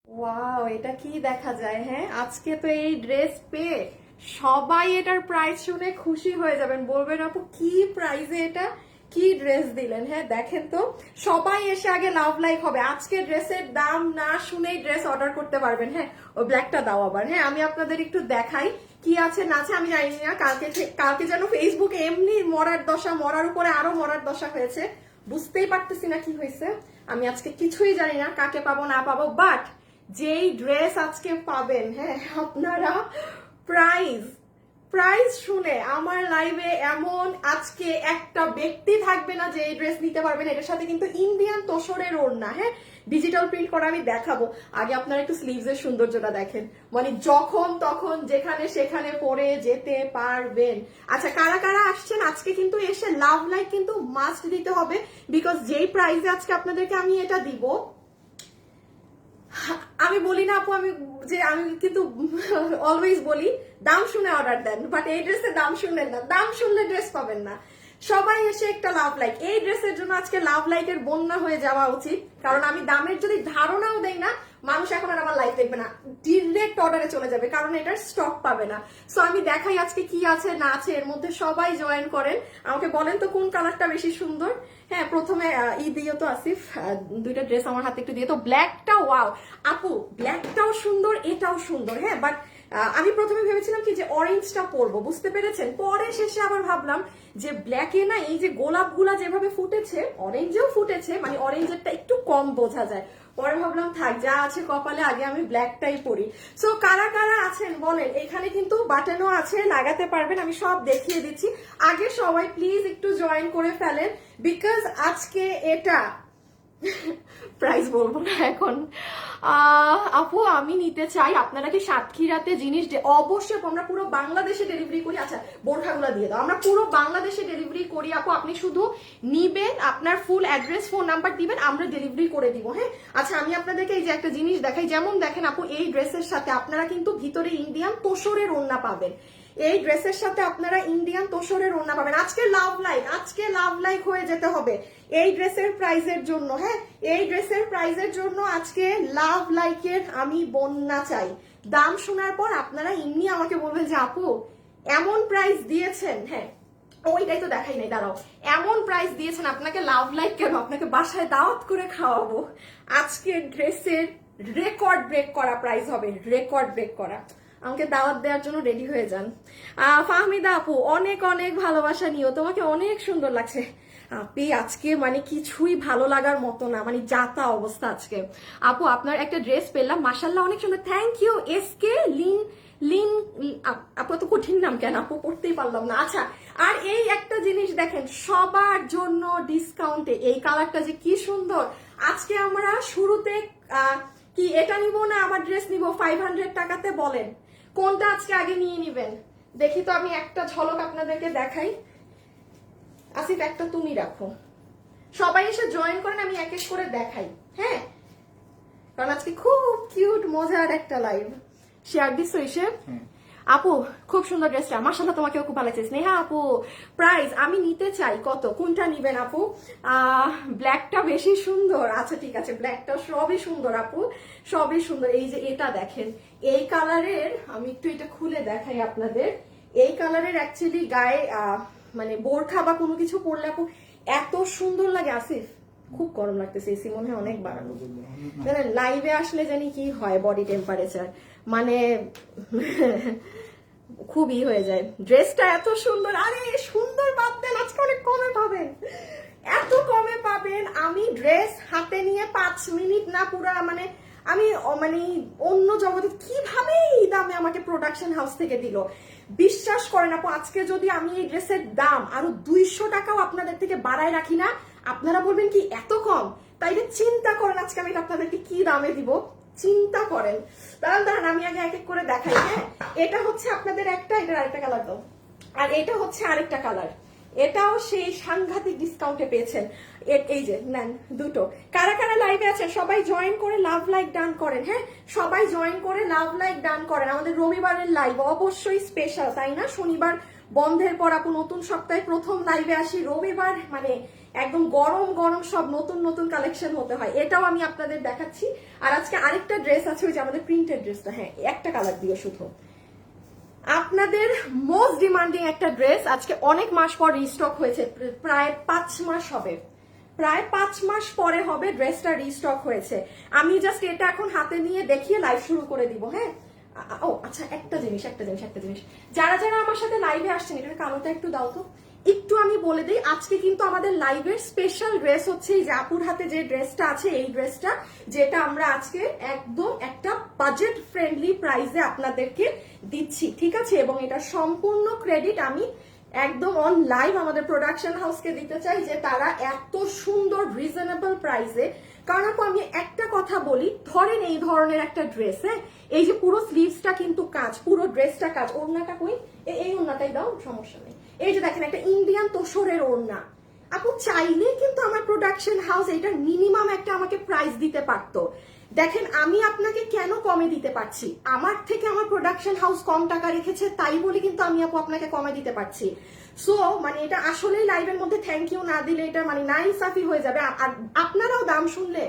Wow, এটা কি দেখা যায়? হ্যাঁ, আজকে তো এই ড্রেস পেয়ে সবাই এটার প্রাইস শুনে খুশি হয়ে যাবেন, বলবেন আপু কি প্রাইসে এটা, কি ড্রেস দিলেন। হ্যাঁ দেখেন তো, সবাই এসে আগে লাভ লাইক হবে। আজকে ড্রেসের দাম না শুনেই ড্রেস অর্ডার করতে পারবেন। হ্যাঁ, ওই ব্ল্যাকটা দাও আবার। হ্যাঁ, আমি আপনাদের একটু দেখাই কি আছে না আছে। আমি জানি না, কালকে যেন ফেসবুকে এমনি মরার দশা, মরার উপরে আরো মরার দশা হয়েছে, বুঝতেই পারতেছি না কি হয়েছে। আমি আজকে কিছুই জানি না কাকে পাবো না পাবো, বাট যেই ড্রেস আজকে পাবেন, হ্যাঁ আপনারা প্রাইস প্রাইস শুনে আমার লাইভে এমন আজকে একটা ব্যক্তি থাকবে না যে এই ড্রেস নিতে পারবেন। এটার সাথে কিন্তু ইন্ডিয়ান তোসরের ওড়না, হ্যাঁ ডিজিটাল প্রিন্ট করা। আমি দেখাবো, আগে আপনারা একটু স্লিভস এর সৌন্দর্যটা দেখেন, মানে যখন তখন যেখানে সেখানে পরে যেতে পারবেন। আচ্ছা, কারা কারা আসছেন আজকে কিন্তু এসে লাভ লাইক কিন্তু মাস্ট দিতে হবে, বিকজ যেই প্রাইসে আজকে আপনাদেরকে আমি এটা দিব। আমি বলি না আপু, আমি কিন্তু অলওয়েজ বলি দাম শুনে অর্ডার দেন, বাট এই ড্রেসের দাম শুনলেন না, দাম শুনলে ড্রেস পাবেন না। সবাই এসে একটা লাভ লাইক, এই ড্রেসের জন্য আজকে লাভ লাইকের বন্যা হয়ে যাওয়া উচিত, কারণ আমি দামের যদি ধারণাও দেই না, মানুষ এখন আর আমার লাইফ দেখবে না, ডিরেক্ট অর্ডারে চলে যাবে, কারণ এটার স্টক পাবে না। সো আমি দেখাই আজকে কি আছে না আছে এর মধ্যে। সবাই জয়েন করেন, আমাকে বলেন তো কোন কালারটা বেশি সুন্দর। হ্যাঁ, প্রথমে দিও তো আসিফ, দুইটা ড্রেস আমার হাতে একটু দিয়ে তো। ব্ল্যাকটা ওয়াও আপু, ব্ল্যাকটাও সুন্দর, এটাও সুন্দর। হ্যাঁ, বাট আমি প্রথমে ভেবেছিলাম কি যে অরেঞ্জটা পরবো, বুঝতে পেরেছেন, পরে শেষে আবার ভাবলাম যে ব্ল্যাকে না এই যে গোলাপগুলা যেভাবে ফুটেছে, অরেঞ্জেও ফুটেছে, মানে অরেঞ্জেরটা একটু কম বোঝা যায়। পরে ভাবলাম থাক, যা আছে কপালে, আগে আমি ব্ল্যাকটাই পরি। সো কারা কারা আছেন বলেন, এখানে কিন্তু বাটনও আছে, লাগাতে পারবেন, আমি সব দেখিয়ে দিচ্ছি। আগে সবাই প্লিজ একটু জয়েন করে ফেলেন, বিকজ আজকে এটা প্রাইস বলবো না এখন। আপু আমি নিতে চাই, আপনারা কি সাতক্ষীরাতে জিনিস অবশ্যই আমরা পুরো বাংলাদেশে ডেলিভারি করি। আচ্ছা, বোরখাগুলো দিয়ে দাও, আমরা পুরো বাংলাদেশে ডেলিভারি করি আপু। আপনি শুধু নিবেন, আপনার ফুল অ্যাড্রেস ফোন নাম্বার দিবেন, আমরা ডেলিভারি করে দিব। হ্যাঁ, আচ্ছা আমি আপনাদেরকে এই যে একটা জিনিস দেখাই, যেমন দেখেন আপু, এই ড্রেসের সাথে আপনারা কিন্তু ভিতরে ইন্ডিয়ান তোসরের ওড়না পাবেন। এই ড্রেসের সাথে আপনারা ইন্ডিয়ান তোসরের ওড়না পাবেন। আজকে লাভ লাইক হয়ে যেতে হবে এই ড্রেসের প্রাইজের জন্য। হ্যাঁ, এই ড্রেসের প্রাইজের জন্য আজকে লাভ লাইকের আমি বন্যা চাই। দাম শোনার পর আপনারা এমনি আমাকে বলবেন যে আপু এমন প্রাইস দিয়েছেন। হ্যাঁ, ওইটাই তো দেখাই নাই, দাঁড়াও। এমন প্রাইস দিয়েছেন, আপনাকে লাভ লাইক কেন, আপনাকে বাসায় দাওয়াত করে খাওয়াবো। আজকে ড্রেসের রেকর্ড ব্রেক করা প্রাইস হবে, রেকর্ড ব্রেক করা। আমাকে দাওয়াত দেওয়ার জন্য রেডি হয়ে যান। ফাহমিদা আপু অনেক অনেক ভালোবাসা নিও, তোমাকে অনেক সুন্দর লাগছে। আপনি আজকে মানে কিছুই ভালো লাগার মতো না, মানে যাতা অবস্থা আজকে। আপু আপনার একটা ড্রেস পেলাম, মাশাল্লাহ অনেক সুন্দর, থ্যাংক ইউ। এসকে লিন লিন আপু তো কঠিন নাম কেন আপু, পড়তেই পারলাম না। আচ্ছা, আর এই একটা জিনিস দেখেন, সবার জন্য ডিসকাউন্টে এই কালারটা যে কি সুন্দর। আজকে আমরা শুরুতে কি এটা নিব না আবার ড্রেস নিব 500 টাকাতে, বলেন কোনটা আজকে আগে নিয়ে নিবেন? দেখি তো, আমি একটা ঝলক আপনাদেরকে দেখাই। আসিফ একটা তুমি রাখো, সবাই এসে জয়েন করেন, আমি এক এক করে দেখাই। হ্যাঁ, কারণ আজকে খুব কিউট মজার একটা লাইভ। শেয়ার দিস এসে। আপু খুব সুন্দর ড্রেসটা, মাশাআল্লাহ তোমাকেও খুব ভালো লাগছে। স্নেহা আপু প্রাইস আমি নিতে চাই, কত, কোনটা নিবেন আপু? ব্ল্যাকটা বেশি সুন্দর। আচ্ছা ঠিক আছে, ব্ল্যাকটা সবই সুন্দর আপু, সবই সুন্দর। এই যে এটা দেখেন, এই কালারের, আমি একটু এটা খুলে দেখাই আপনাদের। এই কালারের অ্যাকচুয়ালি গায়ে মানে বোরখা বা কোনো কিছু পরলে আপু এত সুন্দর লাগে। আসিফ খুব গরম লাগতেছে, এসি মনে হয় অনেক বাড়ানো। লাইভে আসলে জানি কি হয়, বডি টেম্পারেচার মানে খুবই হয়ে যায়। ড্রেসটা এত সুন্দর, আরে সুন্দর বাদ দেন, আজকে অনেক কমে পাবেন, এত কমে পাবেন। আমি ড্রেস হাতে নিয়ে 5 মিনিট না পুরা মানে আমি মানে অন্য জগতে, কিভাবে এই দামে আমাকে প্রোডাকশন হাউস থেকে দিল, বিশ্বাস করেন আপু। আজকে যদি আমি এই ড্রেসের দাম আরো 200 টাকাও আপনাদের থেকে বাড়ায় রাখি না, আপনারা বলবেন কি এত কম। তাইলে চিন্তা করেন আজকে আমি আপনাদেরকে কি দামে দিব, চিন্তা করেন। দাঁড়ান আমি আগে এক এক করে দেখাই। হ্যাঁ, এটা হচ্ছে আপনাদের একটা, এটার আরেকটা কালার দাও, আর এটা হচ্ছে আরেকটা কালার, এটাও সেই সাংঘাতিক ডিসকাউন্টে পেয়েছেন। এই যে নেন দুটো। কারা কারা লাইভে আছেন সবাই জয়েন করে লাভ লাইক ডান করেন। হ্যাঁ, সবাই জয়েন করে লাভ লাইক ডান করেন। আমাদের রবিবারের লাইভ অবশ্যই স্পেশাল, তাই না? শনিবার বন্ধের পর আপু নতুন সপ্তাহে প্রথম লাইভে আসি, রবিবার মানে একদম গরম গরম সব নতুন নতুন কালেকশন হতে হয়, এটাও আমি আপনাদের দেখাচ্ছি। আর আজকে আরেকটা ড্রেস আছে, ওই যে আমাদের প্রিন্টেড ড্রেসটা, হ্যাঁ একটা কালার দিয়ে শুধু আপনাদের মোস্ট ডিমান্ডিং একটা ড্রেস, আজকে অনেক মাস পর রিস্টক হয়েছে, প্রায় 5 মাস হবে, প্রায় 5 মাস পরে হবে ড্রেসটা রিস্টক হয়েছে। আমি জাস্ট এটা এখন হাতে নিয়ে দেখিয়ে লাইভ শুরু করে দিব। হ্যাঁ ও আচ্ছা, একটা জিনিস যারা যারা আমার সাথে লাইভে আসছেন, এটার কালোটা একটু দাও তো, একটু আমি বলে দিই, আজকে কিন্তু আমাদের লাইভের স্পেশাল ড্রেস হচ্ছে এই যে আপুর হাতে যে ড্রেসটা আছে, এই ড্রেসটা, যেটা আমরা আজকে একদম একটা বাজেট ফ্রেন্ডলি প্রাইসে আপনাদেরকে দিচ্ছি, ঠিক আছে? এবং এটা সম্পূর্ণ ক্রেডিট আমি একদম অন লাইভ আমাদের প্রোডাকশন হাউসকে দিতে চাই, যে তারা এত সুন্দর রিজনেবল প্রাইসে। কারণ আপু আমি একটা কথা বলি, ধরেন এই ধরনের একটা ড্রেস, হ্যাঁ এই যে পুরো স্লিভসটা কিন্তু কাজ, পুরো ড্রেসটা কাজ, ওড়নাটা কই, এই ওড়নাটাই দাও, সমস্যা নেই। এই যে দেখেন একটা ইন্ডিয়ান তোষরের ওড়না, আপু চাইলেই কিন্তু আমার প্রোডাকশন হাউস এটা মিনিমাম একটা আমাকে প্রাইস দিতে পারতো। দেখেন আমি আপনাকে কেন কমে দিতে পারছি, আমার থেকে আমার প্রোডাকশন হাউস কম টাকা রেখেছে, তাই বলে কিন্তু আমি আপু আপনাকে কমে দিতে পারছি। সো মানে এটা আসলেই লাইভের মধ্যে থ্যাংক ইউ না দিলে এটা মানে নাইনসাফি হয়ে যাবে। আর আপনারাও দাম শুনলে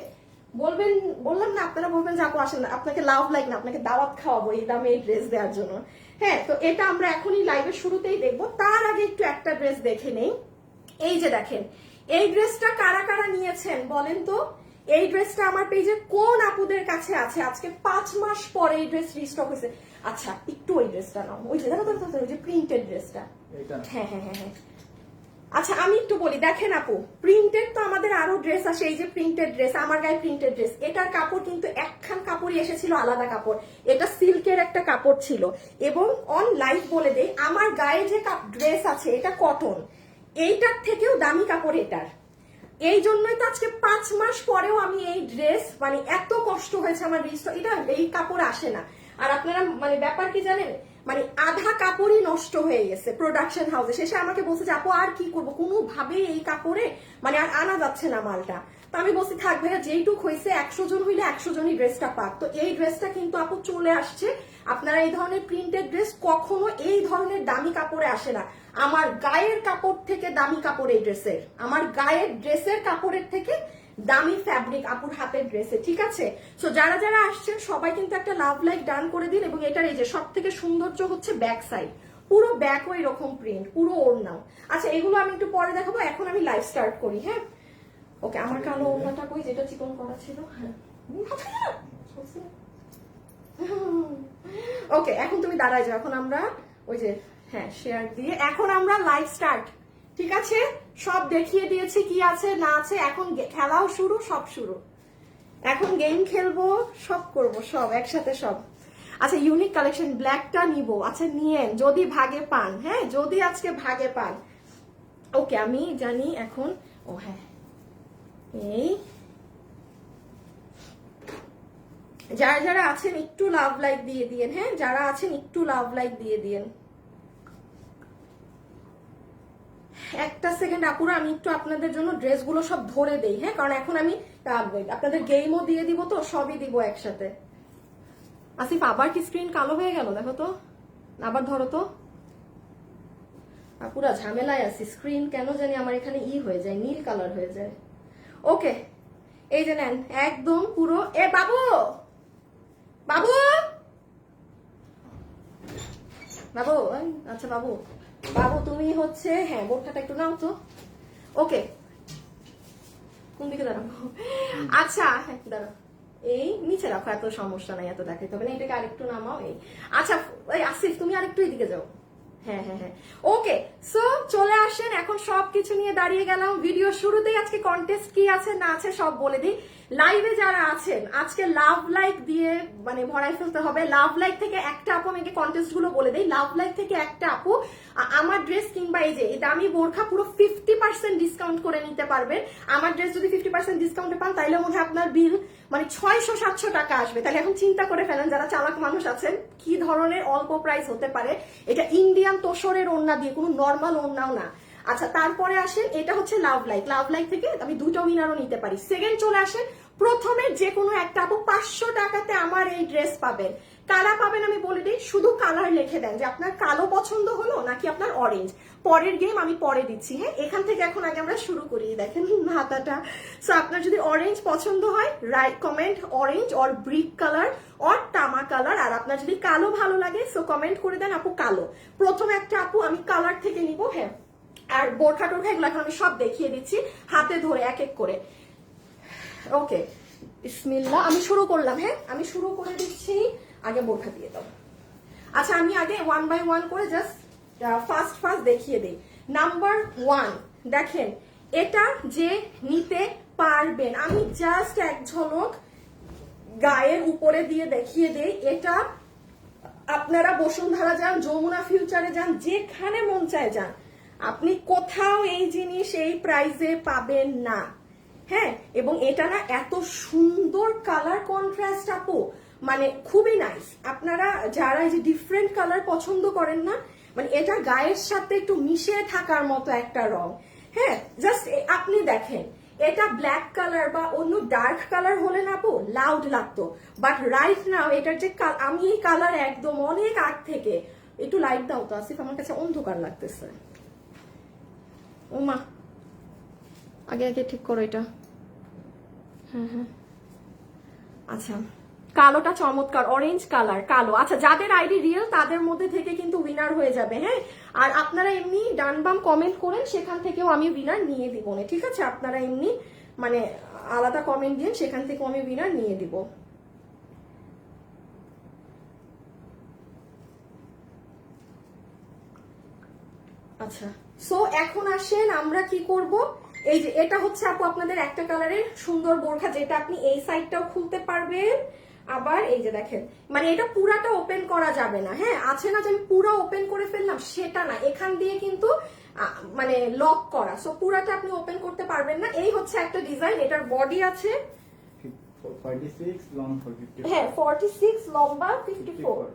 বলবেন, বললাম না, আপনারা বলবেন যে আপু আসেন, আপনাকে লাভ লাইক না, আপনাকে দাওয়াত খাওয়াবো এই দামে এই ড্রেস দেওয়ার জন্য। হ্যাঁ তো এটা আমরা এখনই লাইভের শুরুতেই দেখবো, তার আগে একটু একটা ড্রেস দেখে নেই। এই যে দেখেন, এই ড্রেসটা কারা কারা নিয়েছেন বলেন তো? এই ড্রেসটা আমার পেজে কোন আপুদের কাছে আছে? আজকে 5 মাস পরে এই ড্রেস রিস্টক হয়েছে। আচ্ছা একটু ওই ড্রেসটা নাও, ওই যে ওই যে প্রিন্টেড ড্রেসটা, হ্যাঁ হ্যাঁ হ্যাঁ হ্যাঁ। আচ্ছা আমি একটু বলি, দেখেন আপু প্রিন্টেড তো আমাদের আরো ড্রেস আসে, এই যে প্রিন্টেড ড্রেস, আমার গায়ে প্রিন্টেড ড্রেস, এটার কাপড় কিন্তু একখান কাপড়ই এসেছিল আলাদা কাপড়, এটা সিল্কের একটা কাপড় ছিল। এবং অন লাইভ বলে দেই, আমার গায়ে যে ড্রেস আছে এটা কটন, এইটার থেকেও দামি কাপড় এটার। এই জন্যই তো আজকে 5 মাস পরেও আমি এই ড্রেস মানে এত কষ্ট হয়েছে আমার রিস্টক, এটা এই কাপড় আসে না। আর আপনারা মানে ব্যাপার কি জানেন, মানে আধা কাপড়ই নষ্ট হয়ে গেছে প্রোডাকশন হাউসে, শেষে আমাকে বলছে যে আপু আর কি করবো, কোনোভাবেই এই কাপড়ে মানে আর আনা যাচ্ছে না মালটা। তো আমি বলছি থাক ভাইয়া, যেইটুক হয়েছে 100 জন হইলে 100 জনই ড্রেসটা পাক। তো এই ড্রেসটা কিন্তু আপু চলে আসছে। আপনারা এই ধরনের প্রিন্টেড ড্রেস কখনো এই ধরনের দামি কাপড়ে আসে না, আমার গায়ের কাপড় থেকে দামি কাপড় এই ড্রেসের, আমার গায়ের ড্রেসের কাপড়ের থেকে দামি ফ্যাব্রিক আপুর হাতের ড্রেসে, ঠিক আছে? সো যারা যারা আসছেন সবাই কিন্তু একটা লাভ লাইক ডান করে দিন। এবং এটার এই যে সব থেকে সৌন্দর্য হচ্ছে ব্যাক সাইড, পুরো ব্যাক ওই রকম প্রিন্ট, পুরো ওড়নাও। আচ্ছা এগুলো আমি একটু পরে দেখাবো, এখন আমি লাইভ স্টার্ট করি। হ্যাঁ ওকে, আমার কালো ওড়নাটা কই, যেটা চিকন করা ছিল, হ্যাঁ ওকে এখন তুমি দাঁড়ায় যাও, এখন আমরা ওই যে হ্যাঁ শেয়ার দিয়ে এখন আমরা লাইভ স্টার্ট, ঠিক আছে? সব দেখিয়ে দিয়েছি কি আছে না আছে, এখন খেলাও শুরু, সব শুরু, এখন গেম খেলবো, সব করব, সব একসাথে সব। আচ্ছা ইউনিক কালেকশন ব্ল্যাকটা নিব, আচ্ছা নিয়েন যদি ভাগে পান, হ্যাঁ যদি আজকে ভাগে পান। ওকে আমি জানি এখন, ও হ্যাঁ এই যারা যারা আছেন একটু লাভ লাইক দিয়ে দিয়েন, হ্যাঁ যারা আছেন একটু লাভ লাইক দিয়ে দিয়েন। একটা সেকেন্ড আপুরা, আমি একটু আপনাদের জন্য ড্রেসগুলো সব ধরে দেই, হ্যাঁ কারণ এখন আমি আপনাদের গেমও দিয়ে দিব, তো সবই দিব একসাথে। আসিফ আবার কি স্ক্রিন কালো হয়ে গেল, দেখো তো, আবার ধরো তো আপুরা, ঝামেলায় আছি, স্ক্রিন কেন জানি আমার এখানে হয়ে যায়, নীল কালার হয়ে যায়। ওকে এই যে নেন একদম পুরো, এ বাবু বাবু বাবু, আচ্ছা বাবু বাবু তুমি হচ্ছে, হ্যাঁ বোরখাটা একটু নাও তো। ওকে কোন দিকে দাঁড়াবো, আচ্ছা হ্যাঁ দাঁড়াও, এই নিচে রাখো, এত সমস্যা নাই, এত দেখাইতে হবে না, এটাকে আরেকটু নামাও। এই আচ্ছা এই আসিফ তুমি আরেকটু এদিকে যাও, হ্যাঁ হ্যাঁ হ্যাঁ ওকে। সো চলে আসেন, এখন সবকিছু নিয়ে দাঁড়িয়ে গেলাম। ভিডিও শুরুতেই আজকে কন্টেস্ট কি আছে না আছে সব বলে দিই। লাইভে যারা আছেন আজকে লাভ লাইক দিয়ে মানে ভরাই ফেলতে হবে। লাভ লাইক থেকে একটা আপু, আমাকে কন্টেস্ট গুলো বলে দেই, লাভ লাইক থেকে একটা আপু আমার ড্রেস কিংবা এই যে দামি বোরখা পুরো 50% ডিসকাউন্ট করে নিতে পারবেন। আমার ড্রেস যদি 50% ডিসকাউন্টে পান তাইলে মনে হয় আপনার বিল মানে 600-700 টাকা আসবে। তাহলে এখন চিন্তা করে ফেলেন যারা চালাক মানুষ আছেন, কি ধরনের অল্প প্রাইস হতে পারে। এটা ইন্ডিয়ান তোষরের ওড়না দিয়ে, কোনো নর্মাল ওড়নাও না। আচ্ছা তারপরে আসেন, এটা হচ্ছে লাভ লাইক, লাভ লাইক থেকে আমি দুটো উইনারও নিতে পারি। সেকেন্ড চলে আসেন প্রথমে যে কোনো একটা আপু 500 টাকাতে আমার এই ড্রেস পাবেন। কারা পাবেন আমি বলে দিই, শুধু কালার লিখে দেন যে আপনার কালো পছন্দ হলো নাকি আপনার অরেঞ্জ। পরের গেম আমি পরে দিচ্ছি, হ্যাঁ এখান থেকে এখন আগে আমরা শুরু করি। দেখেন হাতাটা। সো আপনার যদি অরেঞ্জ পছন্দ হয় right comment orange or brick colour or তামা কালার, আর আপনার যদি কালো ভালো লাগে সো কমেন্ট করে দেন আপু কালো। প্রথম একটা আপু আমি কালার থেকে নিব, হ্যাঁ আর বোরখা টোরখা এগুলো এখন আমি সব দেখিয়ে দিচ্ছি হাতে ধরে এক এক করে। ওকে বিসমিল্লাহ, আমি শুরু করলাম, হ্যাঁ আমি শুরু করে দিচ্ছি। আগে বোরখা দিয়ে দাও। আচ্ছা আমি আগে 1 বাই 1 করে জাস্ট ফার্স্ট দেখিয়ে দিই। নাম্বার 1 দেখেন, এটা যে নিতে পারবেন, আমি জাস্ট এক ঝলক গায়ের উপরে দিয়ে দেখিয়ে দেই। এটা আপনারা বসুন্ধরা যান, যমুনা ফিউচারে যান, যেখানে মন চায় যান, আপনি কোথাও এই জিনিস এই প্রাইসে পাবেন না, হ্যাঁ। এবং এটা না এত সুন্দর কালার কন্ট্রাস্ট আপু, মানে খুবই নাইস। আপনারা যারা এই যে ডিফারেন্ট কালার পছন্দ করেন না, মানে এটা গায়ের সাথে একটু মিশে থাকার মতো একটা রং, হ্যাঁ। জাস্ট আপনি দেখেন, এটা ব্ল্যাক কালার বা অন্য ডার্ক কালার হলে না আপু লাউড লাগতো, বাট রাইট নাও এটার যে আমি এই কালার একদম অনেক আগ থেকে, একটু লাইট দাও তো আসিফ, আমার কাছে অন্ধকার লাগতেছে। ও মা, আগে আগে ঠিক করো এটা। হ্যাঁ আচ্ছা, কালোটা চমৎকার, অরেঞ্জ কালার কালো। আচ্ছা যাদের আইডি রিয়েল তাদের মধ্যে থেকে কিন্তু উইনার হয়ে যাবে, হ্যাঁ। আর আপনারা এমনি ডান বাম কমেন্ট করেন, সেখান থেকেও আমি উইনার নিয়ে দিব না, ঠিক আছে। আপনারা এমনি মানে আলাদা কমেন্ট দিন, সেখান থেকেও আমি উইনার নিয়ে দিব। আচ্ছা সো এখন আসেন আমরা কি করব। এই যে এটা হচ্ছে আপু আপনাদের একটা কালারের সুন্দর বোরখা, যেটা আপনি এই সাইডটাও খুলতে পারবেন, আবার এই যে দেখেন, মানে এটা পুরাটা ওপেন করা যাবে না, হ্যাঁ। আছে না যে আমি পুরো ওপেন করে ফেললাম, সেটা না, এখান দিয়ে কিন্তু মানে লক করা, সো পুরাটা আপনি ওপেন করতে পারবেন না। এই হচ্ছে একটা ডিজাইন, এটার বডি আছে 46 লং 54, হ্যাঁ 46 লম্বা 54।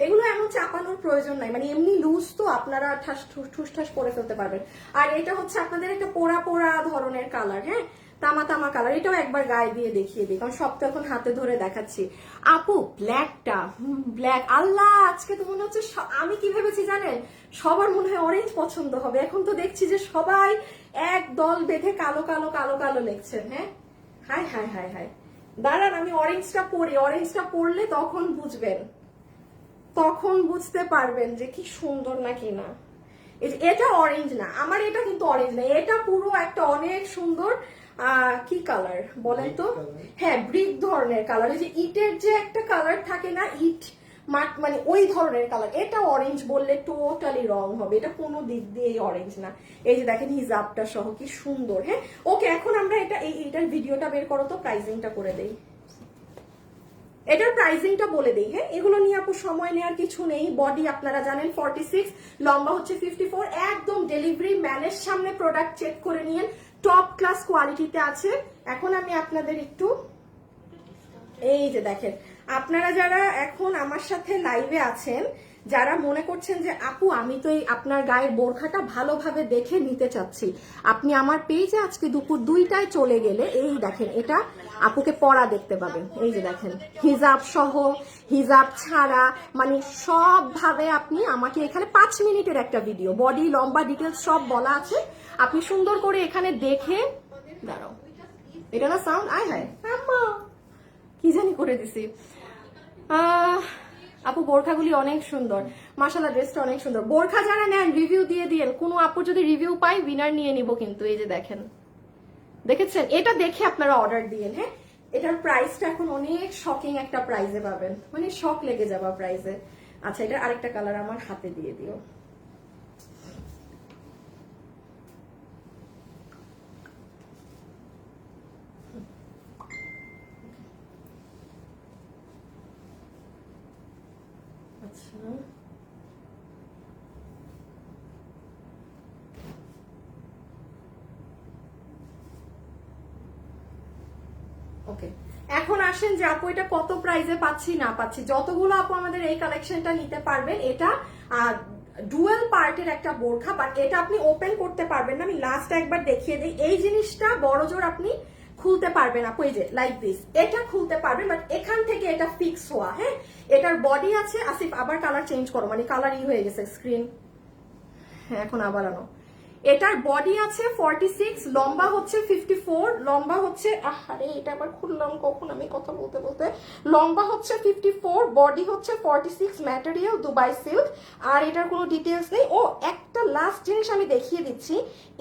এগুলো এমন চাপানোর প্রয়োজন নাই, মানে এমনি লুজ তো আপনারা ঠুস করে ফেলতে পারবেন। আর এটা হচ্ছে আপনাদের একটা পোড়া পোড়া ধরনের কালার, হ্যাঁ তামা তামা কালার। এটাও একবার গায়ে দিয়ে দেখিয়ে দিই, কারণ সব তো এখন হাতে ধরে দেখাচ্ছি। আপু ব্ল্যাকটা, ব্ল্যাক, আল্লাহ আজকে তো মনে হচ্ছে, আমি কি ভেবেছি জানেন, সবার মনে হয় অরেঞ্জ পছন্দ হবে। এখন তো দেখছি যে সবাই এক দল বেঁধে কালো কালো কালো কালো লিখছেন, হ্যাঁ। হাই হাই হাই হাই, দাঁড়ান আমি অরেঞ্জটা পরি, অরেঞ্জটা পরলে তখন বুঝবেন, তখন বুঝতে পারবেন যে কি সুন্দর নাকি না। এটা অরেঞ্জ না, আমার এটা কিন্তু অরেঞ্জ না, এটা পুরো একটা অনেক সুন্দর কি কালার বলেন তো, হ্যাঁ ব্রিক ধরনের কালার। এই যে ইটের যে একটা কালার থাকে না, ইট মাঠ, মানে ওই ধরনের কালার। এটা অরেঞ্জ বললে টোটালি রং হবে, এটা কোনো দিক দিয়ে অরেঞ্জ না। এই যে দেখেন হিজাবটা সহ কি সুন্দর, হ্যাঁ। ওকে এখন আমরা এইটার ভিডিওটা বের করো তো, প্রাইসিংটা করে দেই, এটার প্রাইসিংটা বলে দেই, হ্যাঁ। এগুলো নিয়ে আপু সময় নেওয়ার কিছু নেই। বডি আপনারা জানেন 46, লম্বা হচ্ছে 54, একদম ডেলিভারি ম্যানের সামনে প্রোডাক্ট চেক করে নিয়েন, টপ ক্লাস কোয়ালিটিতে আছে। এখন আমি আপনাদের একটু, এই যে দেখেন, আপনারা যারা এখন আমার সাথে লাইভে আছেন, যারা মনে করছেন যে আপু আমি তো এই আপনার গায়ের বোরখাটা ভালোভাবে দেখে নিতে চাচ্ছি, আপনি আমার পেজে আজকে দুপুর 2টায় চলে গেলে এই দেখেন এটা আপুকে পরা দেখতে পাবেন। এই যে দেখেন হিজাব সহ, হিজাব ছাড়া, মানে সব ভাবে আপনি আমাকে এখানে 5 মিনিটের একটা ভিডিও, বডি লম্বা ডিটেলস সব বলা আছে, আপনি সুন্দর করে এখানে দেখে, দাঁড়াও এটা না সাউন্ড আয় হায় আম্মা কি জানি করে দিছি। আপু বোরখাগুলি অনেক সুন্দর, মাশাআল্লাহ ড্রেসটা অনেক সুন্দর। বোরখা যারা নেন রিভিউ দিয়ে দিয়েন, কোনো আপু যদি রিভিউ পাই উইনার নিয়ে নিব কিন্তু। এই যে দেখেন, দেখেছেন, এটা দেখে আপনারা অর্ডার দিয়েন, হ্যাঁ। এটার প্রাইসটা এখন অনেক শকিং একটা প্রাইসে পাবেন, মানে শক লেগে যাবা প্রাইসে। আচ্ছা এটার আরেকটা কালার আমার হাতে দিয়ে দিও। আচ্ছা ওকে, এখন আসেন যে আপু এটা কত প্রাইসে পাচ্ছি না পাচ্ছি। যতগুলো আপু আমাদের এই কালেকশনটা নিতে পারবেন, এটা ডুয়েল পার্টের একটা বোরখা, বাট এটা আপনি ওপেন করতে পারবেন না। আমি লাস্ট একবার দেখিয়ে দিই, এই জিনিসটা বড় জোর আপনি খুলতে পারবেন আপু, এই যে লাইক দিস, এটা খুলতে পারবেন, বাট এখান থেকে এটা ফিক্স হওয়া। হ্যাঁ, এটার বডি আছে, আসিফ আবার কালার চেঞ্জ করো, মানে কালার হয়ে গেছে স্ক্রিন। হ্যাঁ, এখন আবার আনো। এটার বডি আছে 46, লম্বা হচ্ছে 54, লম্বা হচ্ছে, আরে এটা আবার খুললাম কখন আমি কথা বলতে বলতে, লম্বা হচ্ছে 54, বডি হচ্ছে 46, ম্যাটেরিয়াল দুবাই সিল্ক। আর এটার কোনো ডিটেলস নেই। ও একটা লাস্ট জিনিস আমি দেখিয়ে দিচ্ছি,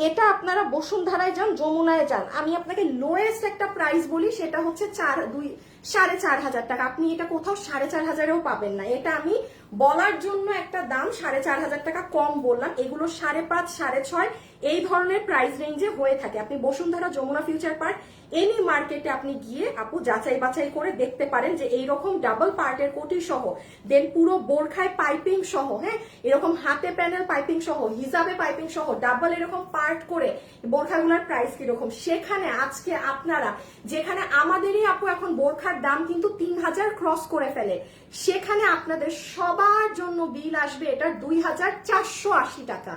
এটা আপনারা বসুন্ধরায় যান, যমুনায় যান, আমি আপনাকে লোয়েস্ট একটা প্রাইস বলি, সেটা হচ্ছে 4,500 টাকা। আপনি এটা কোথাও 4,500-এও পাবেন না। এটা আমি বলার জন্য একটা দাম 4,500 টাকা কম বললাম। এগুলো 5.5, 6.5 এই ধরনের প্রাইস রেঞ্জে হয়ে থাকে। আপনি Bashundhara, Jamuna future park, any মার্কেটে আপনি গিয়ে আপু যাচাই বাছাই করে দেখতে পারেন যে এইরকম ডাবল পার্টের কোটি সহ, দেন পুরো বোরখায় পাইপিং সহ, হ্যাঁ, এরকম হাতে প্যানেল পাইপিং সহ, হিজাবে পাইপিং সহ, ডাবল এরকম পার্ট করে বোরখাগুলোর প্রাইস কিরকম। সেখানে আজকে আপনারা, যেখানে আমাদেরই আপু এখন বোরখার দাম কিন্তু 3,000 ক্রস করে ফেলে, সেখানে আপনাদের সবার জন্য বিল আসবে এটা 2,480 টাকা।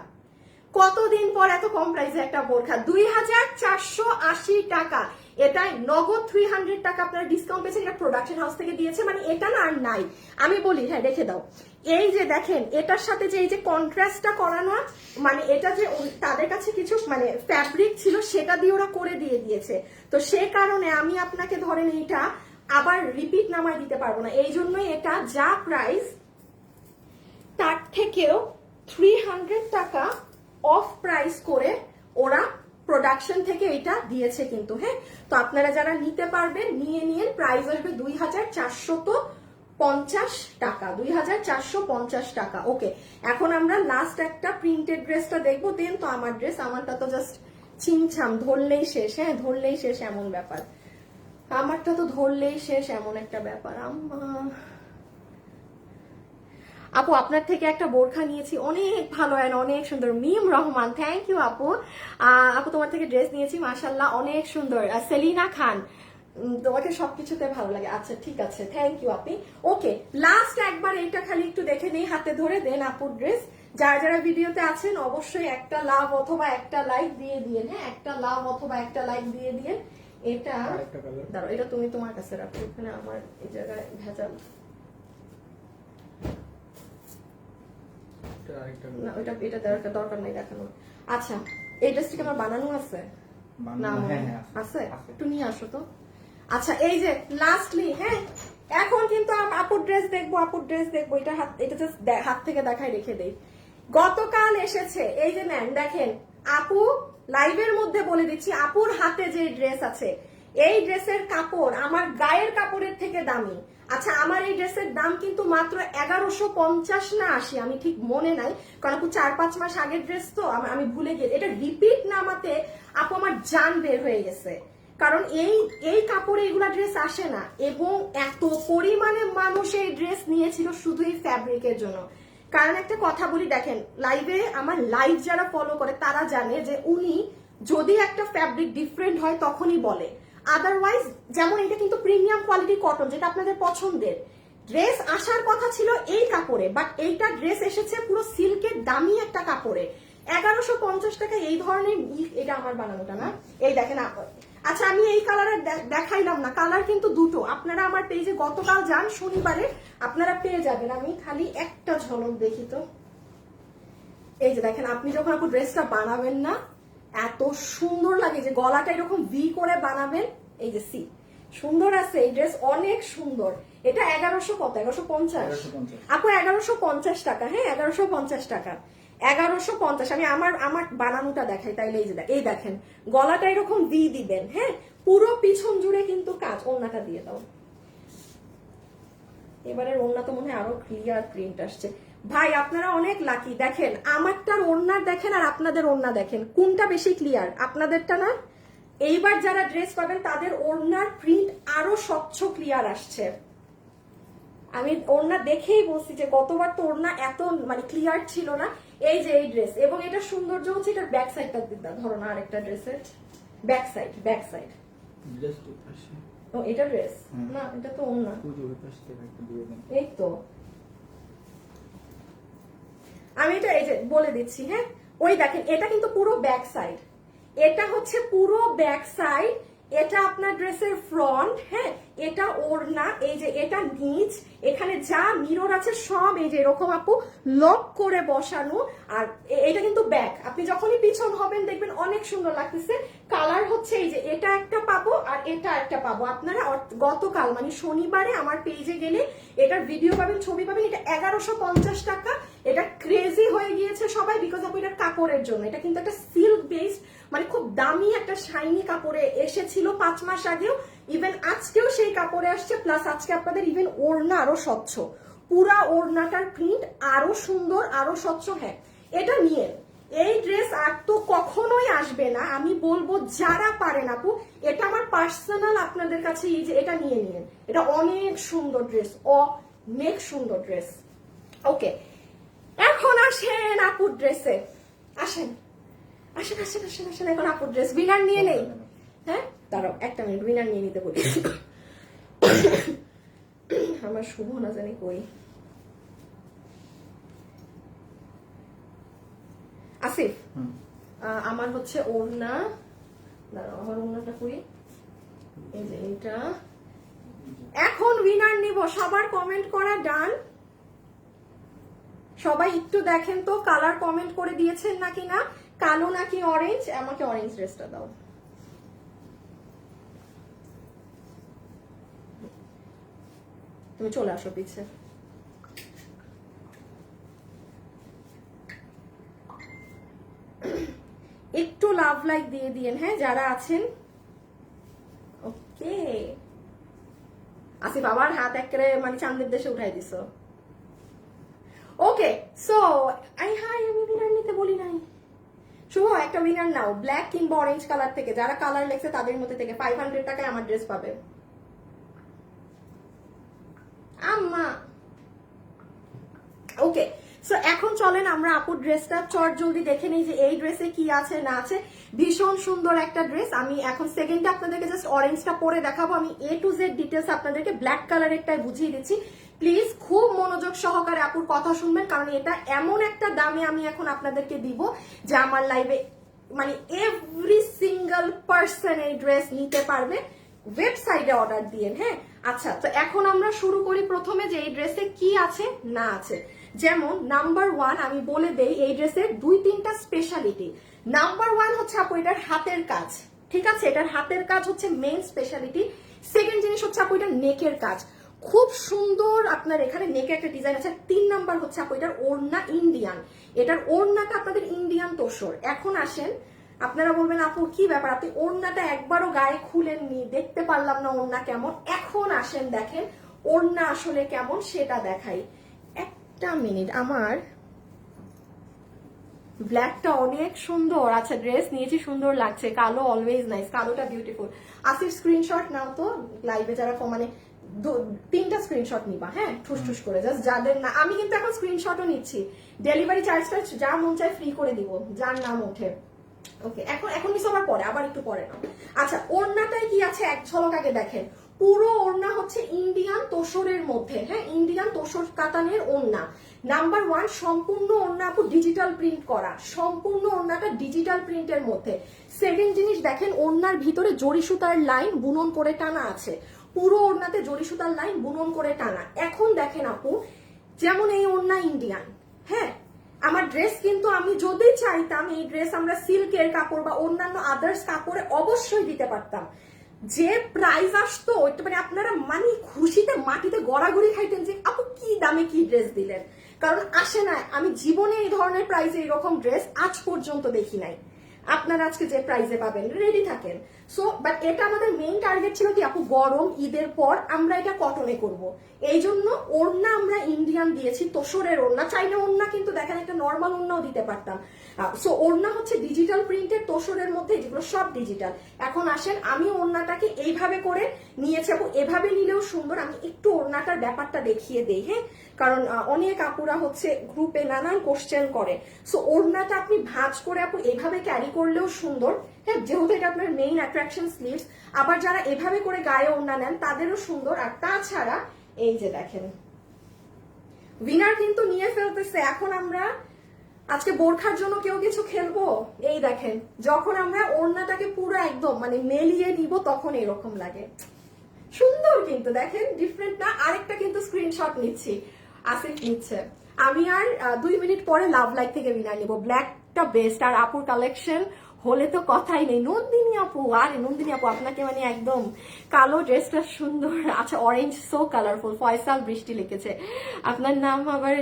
কতদিন পর এত কম প্রাইসে একটা বোরখা, 2,480 টাকা। এটাই নগদ 300 টাকা আপনারা ডিসকাউন্ট পেয়েছেন, এটা প্রোডাকশন হাউস থেকে দিয়েছে, মানে এটা না আর নাই। আমি বলি, হ্যাঁ রেখে দাও, এই যে দেখেন এটার সাথে যে এই যে কন্ট্রাস্টটা করানো, মানে এটা যে তাদের কাছে কিছু মানে ফ্যাব্রিক ছিল, সেটা দিয়ে ওরা করে দিয়ে দিয়েছে। তো সে কারণে আমি আপনাকে ধরেন এইটা আবার রিপিট নামায় দিতে পারবো না। এই জন্যই এটা যা প্রাইস তার থেকেও 300 টাকা অফ প্রাইস করে ওরা প্রোডাকশন থেকে এটা দিয়েছে কিন্তু। হ্যাঁ, তো আপনারা যারা নিতে পারবেন নিয়ে প্রাইস আসবে 2,450 টাকা, 2,450 টাকা। ওকে, এখন আমরা লাস্ট একটা প্রিন্টেড ড্রেসটা দেখবো, দেন তো আমার ড্রেস, আমারটা তো জাস্ট ছিমছাম, ধরলেই শেষ। হ্যাঁ, ধরলেই শেষ এমন ব্যাপার, আমারটা তো ধরলেই শেষ এমন একটা ব্যাপার। আপু আপনার থেকে একটা বোরখা নিয়েছি, অনেক ভালো আর অনেক সুন্দর। মিম রহমান, থ্যাংক ইউ আপু। আপু তোমার থেকে ড্রেস নিয়েছি, মাশাল্লাহ অনেক সুন্দর। সেলিনা খান, তোমাকে সবকিছুতে ভালো লাগে। আচ্ছা ঠিক আছে, থ্যাংক ইউ আপনি। ওকে, লাস্ট একবার এইটা খালি একটু দেখে নেই হাতে ধরে, দেন আপুর ড্রেস। যারা যারা ভিডিওতে আছেন অবশ্যই একটা লাভ অথবা একটা লাইক দিয়ে দিন। হ্যাঁ, একটা লাভ অথবা একটা লাইক দিয়ে দিন। এটা দাঁড়ো, এটা তুমি তোমার কাছে রাখো, এখানে আমার এই জায়গায় ভেজাল না, এটা দরকার নাই দেখানো। আচ্ছা, এই ড্রেসটা কি আমার বানানো আছে? না, আছে, একটু নিয়ে আসো তো। আচ্ছা, এই যে লাস্টলি, হ্যাঁ এখন কিন্তু আপুর ড্রেস দেখবো, আপুর ড্রেস দেখবো। এটা জাস্ট হাত থেকে দেখায় রেখে দেই। গতকাল এসেছে, এই যে নেন দেখেন আপু, লাইভের মধ্যে বলে দিচ্ছি, আপুর হাতে যে ড্রেস আছে, এই ড্রেসের কাপড় আমার গায়ের কাপড়ের থেকে দামি। আচ্ছা, আমার এই ড্রেসের দাম কিন্তু মাত্র 1150 না 80, আমি ঠিক মনে নাই, কারণ আপু 4-5 মাস আগের ড্রেস তো আমি ভুলে গেছি। এটা রিপিট নামাতে আপু আমার জান বের হয়ে গেছে, কারণ এই কাপড়ে এগুলা ড্রেস আসে না, এবং এত পরিমাণে মানুষ এই ড্রেস নিয়েছিল শুধু এই ফ্যাব্রিকের জন্য। কারণ একটা কথা বলি, দেখেন লাইভে আমার লাইভ যারা ফলো করে তারা জানে যে উনি যদি একটা ফ্যাব্রিক ডিফারেন্ট হয় তখনই বলে, আদারওয়াইজ যেমন এটা কিন্তু প্রিমিয়াম কোয়ালিটি কটন, যেটা আপনাদের পছন্দের। ড্রেস আসার কথা ছিল এই কাপড়ে, বাট এইটা ড্রেস এসেছে পুরো সিল্কের দামি একটা কাপড়ে, 1150 টাকা। এই ধরনের এটা আমার বানানোটা না, এই দেখেন। আচ্ছা, আমি এই কালারের দেখাইলাম না, কালার কিন্তু দুটো। আপনারা আমার পেজে গতকাল যান, শনিবারে আপনারা পেয়ে যাবেন। আমি খালি একটা ঝলক দেখি তো, এই যে দেখেন, আপনি যখন আপু ড্রেসটা বানাবেন না এত সুন্দর লাগে, যে গলাটা এরকম ভি করে বানাবেন, এই যে সি সুন্দর আছে এই ড্রেস, অনেক সুন্দর। এটা 1100 কত, 1150 আপু, 1150 টাকা। হ্যাঁ, 1150 টাকা, 1150। আমি আমার বানানোটা দেখাই তাইলে, এই দেখেন গলাটা এরকম ভি দিবেন। হ্যাঁ, পুরো পিছন জুড়ে কিন্তু কাজ। ওড়নাটা দিয়ে দাও, এবারের ওড়না তো মনে হয় আরো ক্লিয়ার প্রিন্ট আসছে। ভাই আপনারা অনেক লাকি, দেখেন আমারটার ওড়না দেখেন আর আপনাদের ওড়না দেখেন, কোনটা বেশি ক্লিয়ার? আপনাদেরটা না? এইবার যারা ড্রেস পাবেন তাদের ওড়নার প্রিন্ট আরো স্বচ্ছ ক্লিয়ার আসছে। আমি ওড়না দেখেই বলছি যে গতবার তো ওড়না এত মানে ক্লিয়ার ছিল না। এই যে এই ড্রেস, এবং এটা সৌন্দর্য হচ্ছে এটার ব্যাক সাইডটা দিদা, ধরো না আরেকটা ড্রেসের ব্যাক সাইড, ও এটা ড্রেস না, এটা তো ওড়না। এই তো আমি এটা বলে দিচ্ছি, হ্যাঁ ওই দেখেন এটা কিন্তু পুরো ব্যাক সাইড, এটা হচ্ছে পুরো ব্যাক সাইড, এটা আপনার ড্রেসের ফ্রন্ট, হ্যাঁ এটা ওড়না, এই যে এটা নিচ, এখানে যা মিরর আছে সব এই যে এরকম আপু লক করে বসানো, আর এটা কিন্তু ব্যাক, আপনি যখনই পিছন হবেন দেখবেন অনেক সুন্দর লাগতেছে। কালার হচ্ছে এই যে এটা একটা পাবো আর এটা একটা পাবো, আপনারা গতকাল মানে শনিবারে আমার পেজে গেলে এটার ভিডিও পাবেন, ছবি পাবেন, এটা 1150 টাকা, এটা ক্রেজি হয়ে গিয়েছে সবাই বিকজ অফ এটার কাপড়ের জন্য, এটা কিন্তু একটা সিল্ক বেসড মানে খুব দামি একটা শাইনি কাপড়ে এসেছিল 5 মাস আগেও, ইভেন আজকেও সেই কাপড়ে আসছে, প্লাস আজকে আপনাদের ইভেন ওড়না আরো স্বচ্ছ, পুরা ওড়নাটার প্রিন্ট আরো সুন্দর আরো স্বচ্ছ। হ্যাঁ এটা নিয়ে এই ড্রেস আর তো কখনোই আসবে না, আমি বলবো যারা পারেন আপু, এটা আমার পার্সোনাল আপনাদের কাছে এই যে এটা নিয়ে নিন, এটা অনেক সুন্দর ড্রেস, অনেক সুন্দর ড্রেস। ওকে এখন আসেন আপুর ড্রেসে, আসেন আসেন আসেন আসেন আসেন, এখন আপুর ড্রেস উইনার নিয়ে নেই, হ্যাঁ দাঁড়াও একটা মিনিট উইনার নিয়ে নিতে বলি। আমার শুভ না জানি কই, আসিফ আমার হচ্ছে ওড়না, দাঁড়াও আমার ওড়নাটা কই, এই যে এটা, এখন উইনার নিব, সবার কমেন্ট করা ডান, সবাই একটু দেখেন তো কালার কমেন্ট করে দিয়েছেন নাকি না, কালো নাকি অরেঞ্জ, আমাকে অরেঞ্জ ড্রেসটা দাও। তুমি চলে আসো পিছে, একটু লাভ লাইক দিয়ে দিয়েন হ্যাঁ যারা আছেন। ওকে আসিফ আবার হাত একেবারে মানে চাঁদের দেশে উঠাই দিছো। ওকে সো হাই আমি উইনার নিতে বলি নাই, শুভ একটা উইনার নাও, ব্ল্যাক কিংবা অরেঞ্জ কালার থেকে, যারা কালার লেখছে তাদের মধ্যে থেকে 500 টাকায় আমার ড্রেস পাবে। আম্মা ওকে সো এখন চলেন আমরা আপুর ড্রেসটা চট জলদি দেখে নিই যে এই ড্রেসে কি আছে না আছে। ভীষণ সুন্দর একটা ড্রেস, আমি এখন সেকেন্ডে আপনাদেরকে জাস্ট অরেঞ্জটা পরে দেখাবো, আমি A to Z ডিটেলস আপনাদেরকে ব্ল্যাক কালারেরটাই বুঝিয়ে দিচ্ছি, প্লিজ খুব মনোযোগ সহকারে আপুর কথা শুনবেন, কারণ এটা এমন একটা দামে আমি এখন আপনাদেরকে দিব যে আমার লাইভে মানে এভরি সিঙ্গেল পার্সন এই ড্রেস নিতে পারবে ওয়েবসাইটে অর্ডার দিয়ে। হ্যাঁ আচ্ছা তো এখন আমরা শুরু করি প্রথমে যে এই ড্রেসে কি আছে না আছে। যেমন নাম্বার 1 আমি বলে দেই এই ড্রেসের 2-3টা স্পেশালিটি। নাম্বার 1 হচ্ছে আপু এটার হাতের কাজ, ঠিক আছে, এটার হাতের কাজ হচ্ছে মেইন স্পেশালিটি। সেকেন্ড জিনিস হচ্ছে আপু এটার নেকের কাজ, খুব সুন্দর আপনার এখানে নেকে একটা ডিজাইন আছে। 3 নাম্বার হচ্ছে আপু এটার ওড়না ইন্ডিয়ান, এটার ওড়নাটা আপনাদের ইন্ডিয়ান তোসর। এখন আসেন আপনারা বলবেন আপু কি ব্যাপার, আপনি ওড়নাটা একবারও গায়ে খুলেননি, দেখতে পারলাম না ওড়না কেমন। এখন আসেন দেখেন ওড়না আসলে কেমন সেটা দেখাই, একটা মিনিট। আমার ব্ল্যাকটা অনেক সুন্দর, আচ্ছা ড্রেস নিয়েছি সুন্দর লাগছে, কালো অলওয়েজ নাইস, কালোটা বিউটিফুল। আসির স্ক্রিনশট নাও তো, লাইভে যারা মানে 3টা স্ক্রিনশট নিবা হ্যাঁ ঠুস করে, জাস্ট যাদের না, আমি কিন্তু এখন স্ক্রিনশটও নিচ্ছি, ডেলিভারি চার্জটা যা মন চায় ফ্রি করে দিব যার নাম ওঠে। ওকে এখন মিস হওয়ার পরে আবার একটু পরে নাও। আচ্ছা ওড়নাটাই কি আছে এক ঝলক আগে দেখেন, পুরো ওড়না হচ্ছে ইন্ডিয়ান তোসরের মধ্যে, হ্যাঁ ইন্ডিয়ান তোসর কাতানের ওড়না। নাম্বার 1 সম্পূর্ণ ওড়না আপু ডিজিটাল প্রিন্ট করা, সম্পূর্ণ ওড়নাটা ডিজিটাল প্রিন্টের মধ্যে। সেকেন্ড জিনিস দেখেন ওড়নার ভিতরে জরি সুতার লাইন বুনন করে টানা আছে, পুরো ওড়নাতে জরি সুতার লাইন বুনন করে টানা। এখন দেখেন আপু যেমন এই ওড়না ইন্ডিয়ান, হ্যাঁ আমার ড্রেস কিন্তু আমি যদি চাইতাম এই ড্রেস আমরা সিল্কের কাপড় বা অন্যান্য আদার্স কাপড়ে অবশ্যই দিতে পারতাম, যে প্রাইস আসতো ওইটা মানে আপনারা মানে খুশিতে মাটিতে গড়াগড়ি খাইতেন যে আপু কি দামে কি ড্রেস দিলেন, কারণ আসে না, আমি জীবনে এই ধরনের প্রাইসে এরকম ড্রেস আজ পর্যন্ত দেখি নাই। আপনারা আজকে যে প্রাইসে পাবেন রেডি থাকেন। সো বাট এটা আমাদের মেইন টার্গেট ছিল কি আপু গরম ঈদের পর আমরা এটা কটনে করব, এই জন্য ওড়না আমরা ইন্ডিয়ান দিয়েছি, তোসরের ওড়না, চাইলে ওড়না কিন্তু দেখেন একটা নর্মাল ওড়নাও দিতে পারতাম। সো ওড়না হচ্ছে ডিজিটাল প্রিন্টের তোসরের মধ্যে, যেগুলো সব ডিজিটাল। এখন আসেন আমি ওড়নাটাকে এইভাবে করে নিয়েছি আপু, এভাবে নিলেও সুন্দর। আমি একটু ওড়নাটার ব্যাপারটা দেখিয়ে দেই হ্যাঁ, কারণ অনেক আপুরা হচ্ছে গ্রুপে নানান কোশ্চেন করে। সো ওড়নাটা আপনি ভাঁজ করে আপু এভাবে ক্যারি করলেও সুন্দর, হ্যাঁ যেহেতু এটা আপনার মেইন অ্যাট্রাকশন স্লিভস, আবার যারা এভাবে করে গায়ে ওড়না নেন তাদেরও সুন্দর। আর তাছাড়া এই যে দেখেন উইনার কিন্তু নিয়ে ফেলতেছে। এখন আমরা আজকে বোরখার জন্য কেউ কিছু খেলবো? এই দেখেন, যখন আমরা ওড়নাটাকে পুরো একদম মানে মেলিয়ে নিব তখন এরকম লাগে। সুন্দর কিন্তু দেখেন, ডিফারেন্ট না? আরেকটা কিন্তু স্ক্রিনশট নিচ্ছি, আসিফ নিচ্ছে। আমি আর 2 মিনিট পরে লাভ লাইক থেকে বিনা নিব। ব্ল্যাকটা বেস্ট, আর আপুর কালেকশন হলে তো কথাই নেই। নন্দিনী আপু, আরে নন্দিনী আপু আপনাকে মানে একদম কালো ড্রেসটা সুন্দর। আচ্ছা, অরেঞ্জ সো কালারফুল। ফয়সাল বৃষ্টি লিখেছে, আপনার নাম আবার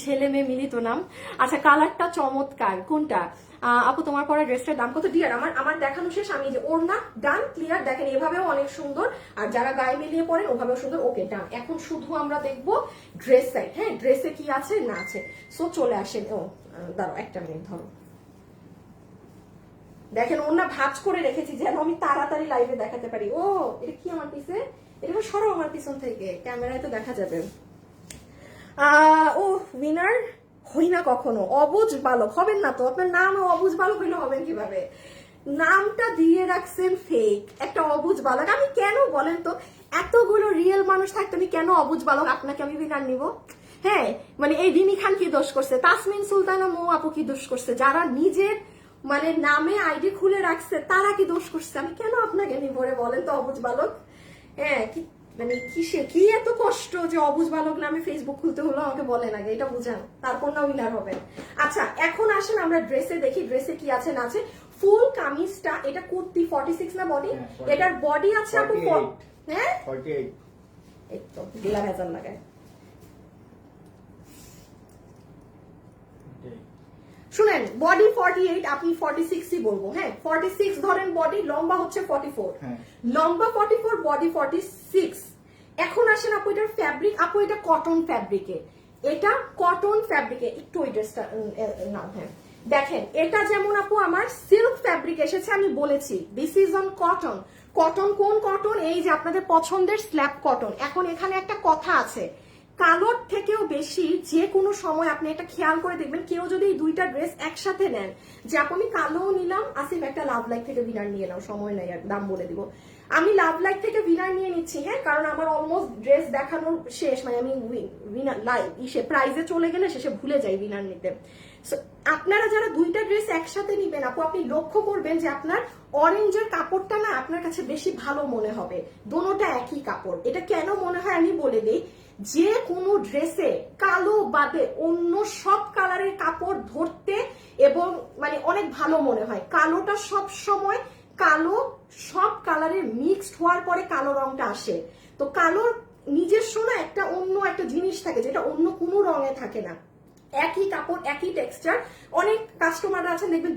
ছেলে মেয়ে মিলিত নাম। আচ্ছা, কালারটা চমৎকার। কোনটা আপু? তোমার পরে ড্রেসটার দাম কত? ডিয়ার আমার দেখানো শেষ। আমি যে ওড়না ডান, ক্লিয়ার। দেখেন এভাবেও অনেক সুন্দর, আর যারা গায়ে মিলিয়ে পড়েন ওভাবেও সুন্দর। ওকে ডান। এখন শুধু আমরা দেখবো ড্রেস সাইড। হ্যাঁ, ড্রেসে কি আছে না আছে। সো চলে আসেন। ও দাঁড়াও, একটা মিনিট ধরো। দেখেন ওড়না ভাঁজ করে রেখেছি যেন আমি তাড়াতাড়ি লাইভে দেখাতে পারি। ও এটা কি আমার পিছে? এটা সরো আমার পিছন থেকে, ক্যামেরায় তো দেখা যাবে। ও উইনার হই না কখনো, অবুঝ বালক হবেন না তো। আপনার নাম অবুঝ বালক হইলে হবেন কিভাবে? নামটা দিয়ে রাখছেন ফেক, একটা অবুঝ বালক। আমি কেন বলেন তো, এতগুলো রিয়েল মানুষ থাকতে আমি কেন অবুঝ বালক আপনাকে আমি উইনার নিব? হ্যাঁ, মানে এই রিমি খান কি দোষ করছে, তাসমিন সুলতানা মৌ আপু কি দোষ করছে, যারা নিজের মানে নামে আইডি খুলে রাখছে তারা কি দোষ করছে? আমি কেন আপনাকে নিব রে বলেন তো অবুঝ বালক? হ্যাঁ, কি মানে কিসের কি এত কষ্ট যে অবুঝ বালক নামে ফেসবুক খুলতে হলো? আমাকে বলেন আগে, এটা বুঝান, তারপর না উইনার হবেন। আচ্ছা, এখন আসেন আমরা ড্রেসে দেখি, ড্রেসে কি আছে না আছে। ফুল কামিজটা, এটা কুর্তি 46 না বডি? এটার বডি আছে আপু 48 হ্যাঁ 48 এই তো দিলা ভেজাল লাগায়। শুনেন, বডি 48, আপনি 46ই বলবো। হ্যাঁ, 46 ধরেন বডি, লম্বা হচ্ছে 44। হ্যাঁ। লম্বা 44, বডি 46। এখন আসেন আপু এটার ফ্যাব্রিক। আপু এটা কটন ফ্যাব্রিকে, এটা কটন ফ্যাব্রিকে। একটু ওই ড্রেসটা নাও। হ্যাঁ দেখেন, এটা যেমন আপু আমার সিল্ক ফ্যাব্রিক এসেছে, আমি বলেছি this is on cotton. Cotton কোন কটন? এই যে আপনাদের পছন্দের স্ল্যাব কটন। এখন এখানে একটা কথা আছে, কালোর থেকেও বেশি যে কোনো সময় আপনি একটা খেয়াল করে দেখবেন, কেউ যদি এই দুইটা ড্রেস একসাথে নেন, যে আপনি কালোও নিলাম, আসিফ একটা লাভ লাইক থেকে উইনার নিয়ে নাও, সময় নাই আর দাম বলে দিব। আমি লাভ লাইক থেকে উইনার নিয়ে নিচ্ছি। হ্যাঁ, কারণ আমার অলমোস্ট ড্রেস দেখানোর শেষ, মানে আমি উইনার লাইভ ইসে প্রাইজে চলে গেলে শেষে ভুলে যাই উইনার নিতে। আপনারা যারা দুইটা ড্রেস একসাথে নিবেন আপু, আপনি লক্ষ্য করবেন যে আপনার অরেঞ্জের কাপড়টা না আপনার কাছে বেশি ভালো মনে হবে। দোনোটা একই কাপড়। এটা কেন মনে হয় আমি বলে দিই, যে কোনো ড্রেসে কালো বাদে অন্য সব কালারের কাপড় ধরতে এবং মানে অনেক ভালো মনে হয়। কালোটা সব সময় কালো সব কালারের মিক্সড হওয়ার পরে কালো রংটা আসে। তো কালোর নিজস্ব না একটা অন্য একটা জিনিস থাকে যেটা অন্য কোনো রঙে থাকে না। একই কাপড়, একই টেক্সচার। অনেক কাস্টমাররা আছেন দেখবেন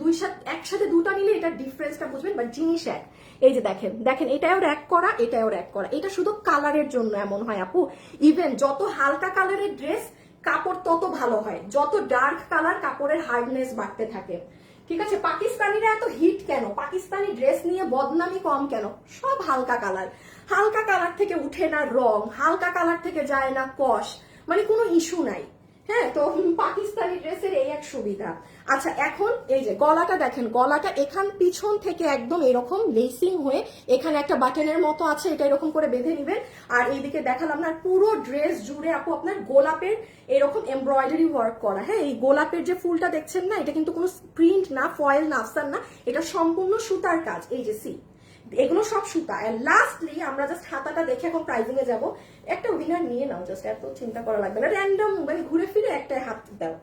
একসাথে দুটা নিলে এটা ডিফারেন্সটা বুঝবেন, বাট জিনিস এক। এই যে দেখেন দেখেন, এটাও র্যাক করা, এটাও র্যাক করা। এটা শুধু কালারের জন্য এমন হয় আপু। ইভেন যত হালকা কালারের ড্রেস কাপড় তত ভালো হয়, যত ডার্ক কালার কাপড়ের হার্ডনেস বাড়তে থাকে। ঠিক আছে, পাকিস্তানিরা এত হিট কেন? পাকিস্তানি ড্রেস নিয়ে বদনামি কম কেন? সব হালকা কালার। হালকা কালার থেকে উঠে না রং, হালকা কালার থেকে যায় না কস, মানে কোনো ইস্যু নাই। হ্যাঁ, তো পাকিস্তানি ড্রেসের এই এক সুবিধা। আচ্ছা, এখন এই যে গলাটা দেখেন, গলাটা এখান পিছন থেকে একদম এরকম লেসিং হয়ে এখানে একটা বাটনের মতো আছে, এটা এরকম করে বেঁধে নেবেন। আর এইদিকে দেখালাম না, পুরো ড্রেস জুড়ে আপু আপনার গোলাপের এরকম এমব্রয়ডারি ওয়ার্ক করা। হ্যাঁ, এই গোলাপের যে ফুলটা দেখছেন না, এটা কিন্তু কোনো প্রিন্ট না, ফয়েল না, আফসান না, এটা সম্পূর্ণ সুতার কাজ। এই যে সি, এগুলো সব সুতা। আর লাস্টলি আমরা জাস্ট হাতাটা দেখে এখন প্রাইজিং এ যাবো। একটা উইনার নিয়ে নাও, জাস্ট এত চিন্তা করা লাগবে না, র্যান্ডম মানে ঘুরে ফিরে একটা হাত দাও।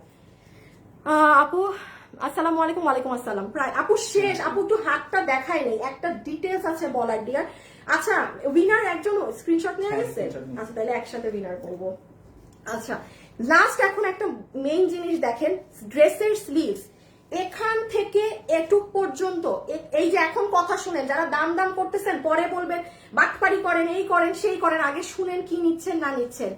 আপু আসসালামু আলাইকুম। ওয়ালাইকুম আসসালাম। প্রায় আপু শেষ। আপু একটু হাতটা দেখায় নেই, একটা ডিটেলস আছে বলার ডিয়ার। আচ্ছা, উইনার একজন স্ক্রিনশট নিয়ে গেছে। আচ্ছা, তাহলে একসাথে উইনার করবো। আচ্ছা, লাস্ট এখন একটা মেইন জিনিস দেখেন, ড্রেসের স্লিভস এখান থেকে এটুক পর্যন্ত। এই যে এখন কথা শুনেন, যারা দাম দাম করতেছেন পরে বলবেন বাটপারি করেন, এই করেন সেই করেন, আগে শুনেন কি নিচ্ছেন না নিচ্ছেন।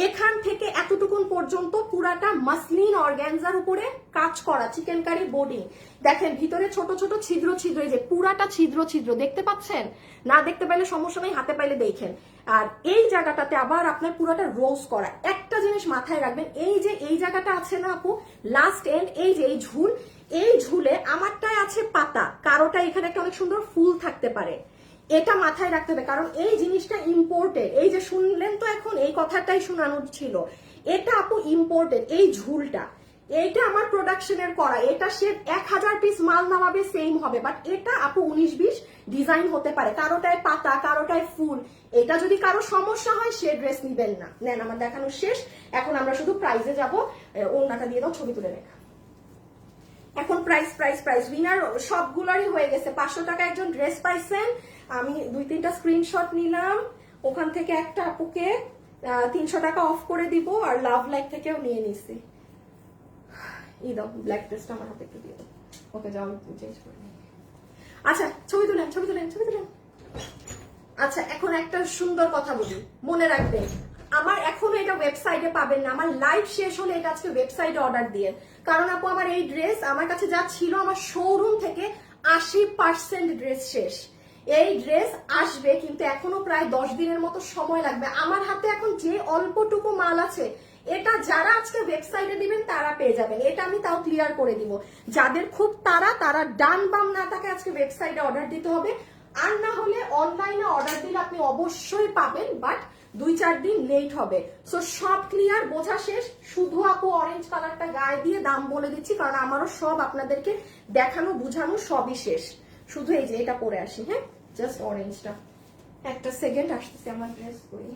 এখান থেকে এতটুকুন পর্যন্ত পুরাটা মাসলিন অর্গানজার উপরে কাজ করা, চিকেন কারি বডি। দেখেন ভিতরে ছোট ছোট ছিদ্র ছিদ্র, এই যে পুরাটা ছিদ্র ছিদ্র দেখতে পাচ্ছেন না? দেখতে পাইলে সমস্যা নেই, হাতে পাইলে দেখেন। আর এই জায়গাটাতে আবার আপনার পুরাটা রোজ করা। একটা জিনিস মাথায় রাখবেন, এই যে এই জায়গাটা আছে না আপু, লাস্ট এন্ড, এই যে এই ঝুল, এই ঝুলে আমারটায় আছে পাতা, কারোটা এখানে একটা অনেক সুন্দর ফুল থাকতে পারে। এটা মাথায় রাখতে হবে, কারণ এই জিনিসটা ইম্পোর্টেড। এই যে শুনলেন তো, এখন এই কথাটাই শোনানো ছিল, এটা আপু ইম্পোর্টেড। এই ঝুলটা এইটা আমার প্রোডাকশনের করা, এটা সে 1000 পিস মাল নামাবে সেম হবে, বাট এটা আপু 19-20 ডিজাইন হতে পারে, কারোটায় পাতা কারোটায় ফুল। এটা যদি কারো সমস্যা হয় সে ড্রেস নিবেন না। নেন, আমার দেখানো শেষ, এখন আমরা শুধু প্রাইজে যাব। ওড়নাটা দিয়ে দাও, ছবি তুলে রেখা। এখন প্রাইস প্রাইস প্রাইস উইনার সবগুলোরই হয়ে গেছে। 500 টাকা একজন ড্রেস পাইছেন, আমি 2-3টা স্ক্রিনশট নিলাম, ওখান থেকে একটা আপুকে 300 টাকা অফ করে দিব, আর লাভ লাইক থেকেও নিয়ে নিছি। এই দাও ব্ল্যাক ড্রেসটা আমার হাতে একটু দিয়ে দাও। ওকে যাও, চেঞ্জ করে নিই। আচ্ছা ছবি তুলেন, ছবি তুলেন, ছবি তুলেন। আচ্ছা এখন একটা সুন্দর কথা বলি, মনে রাখবেন আমার এখনো এটা ওয়েবসাইটে পাবেন না, আমার লাইভ শেষ হলে এটা আজকে ওয়েবসাইটে অর্ডার দিয়ে। কারণ আপু আমার এই ড্রেস আমার কাছে যা ছিল, আমার শোরুম থেকে 80% ড্রেস শেষ। এই ড্রেস আসবে কিন্তু এখনো প্রায় 10 দিনের মতো সময় লাগবে। আমার হাতে এখন যে অল্পটুকু মাল আছে, এটা যারা আজকে ওয়েবসাইটে দিবেন তারা পেয়ে যাবেন, এটা আমি তাও ক্লিয়ার করে দিব। যাদের খুব তারা ডান বাম না থাকে আজকে ওয়েবসাইটে অর্ডার দিতে হবে, আর না হলে অনলাইনে অর্ডার দিলে আপনি অবশ্যই পাবেন, বাট 2-4 দিন লেট হবে। সো সব ক্লিয়ার, বোঝা শেষ। শুধু আপু অরেঞ্জ কালারটা গায়ে দিয়ে দাম বলে দিচ্ছি, কারণ আমারও সব আপনাদেরকে দেখানো বুঝানো সবই শেষ। শুধু এই যে এটা পরে আসি, হ্যাঁ জাস্ট অরেঞ্জটা। একটা সেকেন্ড আসতেছে, আমার ড্রেস করি।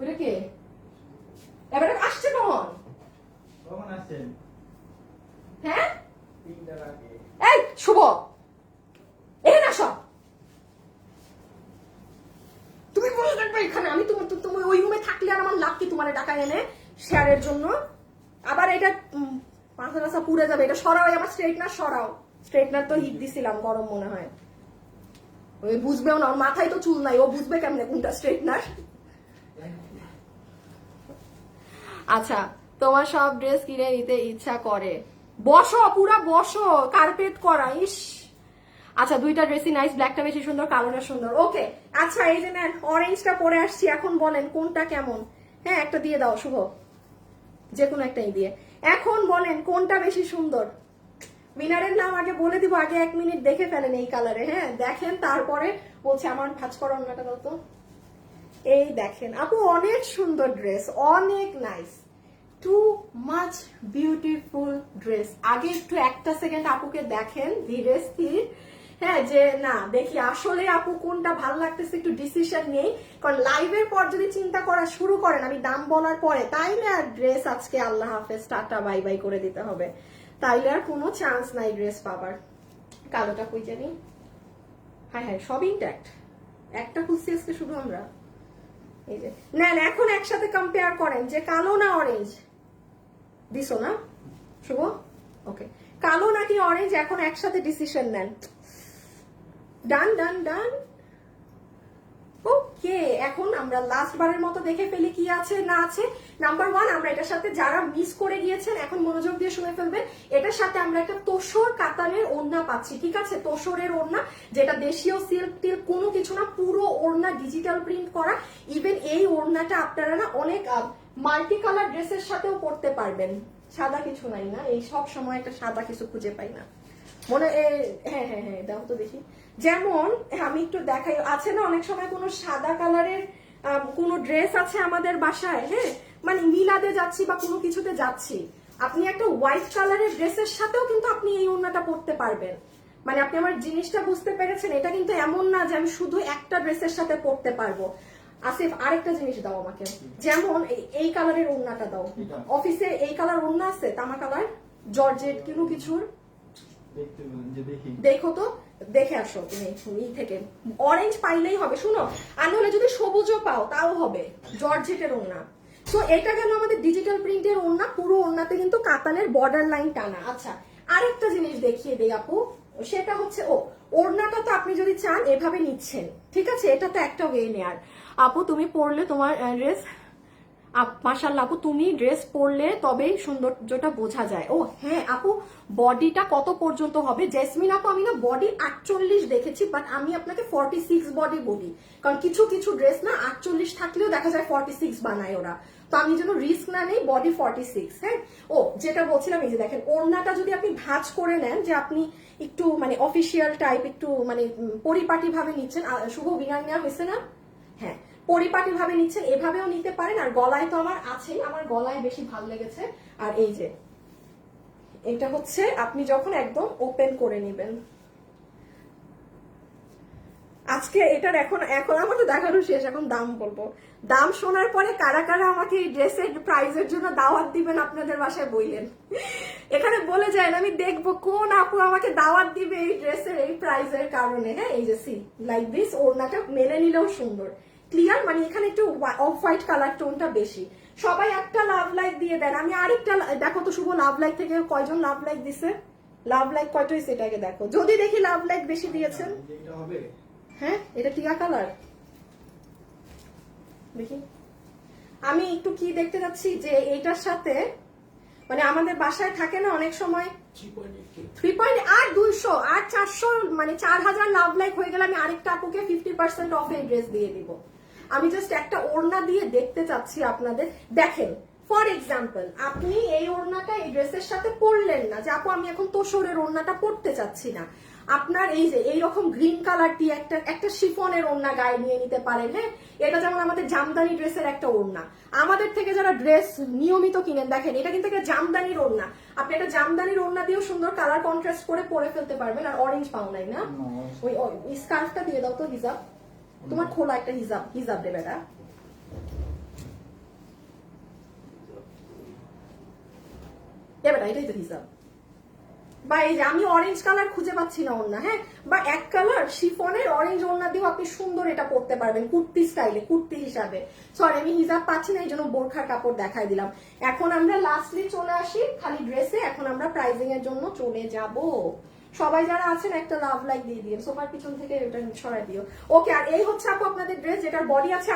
ওটা কে এবারে আসছে কখন? কখন আসছেন? হ্যাঁ 3টার আগে। এই শুভ, এই না সব তুমি বসে থাকবে এখানে। আমি তুমি ওই রুমে থাকলে আর আমার লাভ কি তোমার টাকা এনে শেয়ারের জন্য? আবার এটা মাথা টাথা পুড়ে যাবে। এটা সরাও, আমার স্ট্রেটনার সরাও। স্ট্রেটনার তো হিট দিছিলাম, গরম মনে হয়। ওই বুঝবেও না, ওর মাথায় তো চুল নাই, ও বুঝবে কেমনে কোনটা স্ট্রেটনার। আচ্ছা তোমার সব ড্রেস কিনে নিতে ইচ্ছা করে, বসো পুরা বসো, কার্পেট করা। ইস আচ্ছা 2টা ড্রেসই নাইস, ব্ল্যাকটা বেশি সুন্দর, কালোটা সুন্দর। ওকে আচ্ছা এই যে নেন, অরেঞ্জটা পরে আসছি, এখন বলেন কোনটা কেমন। হ্যাঁ একটা দিয়ে দাও শুভ, যে কোনো একটাই দিয়ে। এখন বলেন কোনটা বেশি সুন্দর। উইনারের নাম আগে বলে দিব, আগে 1 মিনিট দেখে ফেলেন এই কালারে। হ্যাঁ দেখেন, তারপরে বলছে আমার ভাঁজ করা অন্যটা দাও তো। এই দেখেন আপু, অনেক সুন্দর ড্রেস, অনেক nice, too much beautiful dress. আগে একটু একটা সেকেন্ড আপুকে দেখেন ধীরে স্থির, হ্যাঁ যে না দেখি আসলে আপু কোনটা ভালো লাগতেছে, একটু ডিসিশন নেই। কারণ লাইভের পর যদি চিন্তা করা শুরু করেন আমি দাম বলার পরে, তাইলে আর ড্রেস আজকে আল্লাহ হাফেজ টাটা বাই বাই করে দিতে হবে, তাইলে আর কোনো চান্স নাই ড্রেস পাবার। কালোটা কই জানি, হ্যাঁ হ্যাঁ সব ইনট্যাক্ট, একটা খুঁজছি আজকে শুধু আমরা। এই যে নেন, এখন একসাথে কম্পেয়ার করেন যে কালো না অরেঞ্জ দিছো না শুভ। ওকে কালো নাকি অরেঞ্জ, এখন একসাথে ডিসিশন নেন। ডান ডান ডান। ওকে এখন আমরা লাস্ট বারের মতো দেখে ফেলি কি আছে না আছে। নাম্বার 1, আমরা এটার সাথে যারা মিস করে গিয়েছেন এখন মনোযোগ দিয়ে শুনে ফেলবেন, এটার সাথে আমরা একটা তোসর কাতানের ওড়না পাচ্ছি। ঠিক আছে, তোসরের ওড়না, যেটা দেশীয় সিল্ক টিল্ক কোনো কিছু না, পুরো ওড়না ডিজিটাল প্রিন্ট করা। ইভেন এই ওড়নাটা আপনারা না অনেক মাল্টি কালার ড্রেসের সাথেও পরতে পারবেন। সাদা কিছু নাই না, এই সব সময় একটা সাদা কিছু খুঁজে পাই না মনে। হ্যাঁ হ্যাঁ হ্যাঁ দাও তো দেখি। যেমন আমি একটু দেখাই, আছে না অনেক সময় কোনো সাদা কালারের কোনো ড্রেস আছে আমাদের বাসায়, হ্যাঁ মানে মিলাদে যাচ্ছি বা কোনো কিছুতে যাচ্ছি, আপনি একটা হোয়াইট কালারের ড্রেসের সাথেও কিন্তু আপনি এই ওড়নাটা পরতে পারবেন। মানে আপনি আমার জিনিসটা বুঝতে পেরেছেন, এটা কিন্তু এমন না যে আমি শুধু একটা ড্রেসের সাথে পরতে পারবো। আসিফ আরেকটা জিনিস দাও আমাকে, যেমন এই কালারের ওড়নাটা দাও। অফিসে এই কালার ওড়না আছে, তামা কালার জর্জেট কোনো কিছুর, দেখো তো দেখে আসো তুমি এই থেকে। অরেঞ্জ পাইলেই হবে, শুনো, আর নাহলে যদি সবুজও পাও তাও হবে, জর্জেটের ওড়না। তো এটা গেল আমাদের ডিজিটাল প্রিন্টের ওড়না, পুরো ওড়নাতে কিন্তু কাতানের বর্ডার লাইন টানা। আচ্ছা আরেকটা জিনিস দেখিয়ে দেই আপু, সেটা হচ্ছে ওড়নাটা তো আপনি যদি চান এভাবে নিচ্ছেন, ঠিক আছে, এটা তো একটা ওয়ে নেয়ার। আপু তুমি পরলে তোমার ড্রেস, মাশাআল্লাহ আপু, তুমি ড্রেস পরলে তবেই সৌন্দর্যটা বোঝা যায়। ও হ্যাঁ আপু, বডিটা কত পর্যন্ত হবে? জেসমিন আপু, আমি না বডি 48 দেখেছি, বাট আমি আপনাকে 46 বডি বলি, কারণ কিছু কিছু ড্রেস না 48 থাকলেও দেখা যায় 46 বানায় ওরা, তো আমি যেন রিস্ক না নেই, বডি 46। হ্যাঁ, ও যেটা বলছিলাম, এই যে দেখেন ওড়নাটা যদি আপনি ভাঁজ করে নেন, যে আপনি একটু মানে অফিসিয়াল টাইপ, একটু মানে পরিপাটি ভাবে নিচ্ছেন, শুভ বিনার নেওয়া হয়েছে না, হ্যাঁ পরিপাটি ভাবে নিচ্ছেন, এভাবেও নিতে পারেন। আর গলায় তো আমার আছেই, আমার গলায় বেশি ভালো লেগেছে। আর এই যে এটা হচ্ছে আপনি যখন একদম ওপেন করে নেবেন। আজকে এটার এখন এখন আমার তো দেখানো শেষ, এখন দাম বলবো। দাম শোনার পরে কারা কারা আমাকে এই ড্রেসের প্রাইজের জন্য দাওয়াত দিবেন আপনাদের বাসায় বইলেন, এখানে বলে যায় না, আমি দেখবো কোন আপু আমাকে দাওয়াত দিবে এই ড্রেসের এই প্রাইজের কারণে। হ্যাঁ, এই যে সি লাইক দিস, ওড়নাটা মেলে নিলেও সুন্দর ক্লিয়ার, মানে এখানে একটু অফ হোয়াইট কালার টোনটা বেশি। সবাই একটা লাভ লাইক দিয়ে দেন। আমি আরেকটা দেখো তো শুভ, লাভ লাইক থেকে কয়জন লাভ লাইক দিছে? লাভ লাইক কয়টা হয়েছে এটাকে দেখো, যদি দেখি লাভ লাইক বেশি দিয়েছেন। এটা হবে। হ্যাঁ, এটা টিয়া কালার, দেখি আমি একটু কি দেখতে যাচ্ছি, যে এইটার সাথে মানে আমাদের বাসায় থাকে না অনেক সময় 3.8 আর 400, মানে 4000 লাভ লাইক হয়ে গেলে আমি আরেকটা আপুকে 50% অফ এই ড্রেস দিয়ে দিব। আমি জাস্ট একটা ওড়না দিয়ে দেখতে চাচ্ছি আপনাদের। দেখেন ফর এক্সাম্পল, আপনি এই ওড়নাটা এই ড্রেসের সাথে পরলেন না, যে আপু আমি এখন তোষরের ওড়নাটা পরতে চাচ্ছি না, আপনার এই যে এইরকম গ্রিন কালারটি একটা শিফনের ওড়না গায়ে নিয়ে নিতে পারেন। হ্যাঁ, এটা যেমন আমাদের জামদানি ড্রেসের একটা ওড়না, আমাদের থেকে যারা ড্রেস নিয়মিত কিনেন, দেখেন এটা কিন্তু একটা জামদানির ওড়না, আপনি একটা জামদানির ওড়না দিয়েও সুন্দর কালার কন্ট্রাস্ট করে পরে ফেলতে পারবেন। আর অরেঞ্জ পাও নাই না, ওই স্কার্ফটা দিয়ে দাও তো, হিজাব তোমার খোলা একটা হিজাব দেবে এটা। এবার এটাই তো হিসাব। বা এই যে আমি অরেঞ্জ কালার খুঁজে পাচ্ছি না ওড়না, হ্যাঁ, বা এক কালার শিফনের অরেঞ্জ ওড়না দিয়েও আপনি সুন্দর এটা পরতে পারবেন কুর্তি স্টাইলে, কুর্তি হিসাবে। সরি আমি হিজাব পাচ্ছি না, এই জন্য বোরখার কাপড় দেখাই দিলাম। এখন আমরা লাস্টলি চলে আসি খালি ড্রেসে, এখন আমরা প্রাইজিং এর জন্য চলে যাব। সবাই যারা আছেন একটা লাভ লাইক দিয়ে দিন, সোফার পিছন থেকে এটা সরাই দিও। ওকে, আর এই হচ্ছে আপু আপনাদের ড্রেস, যেটার বডি আছে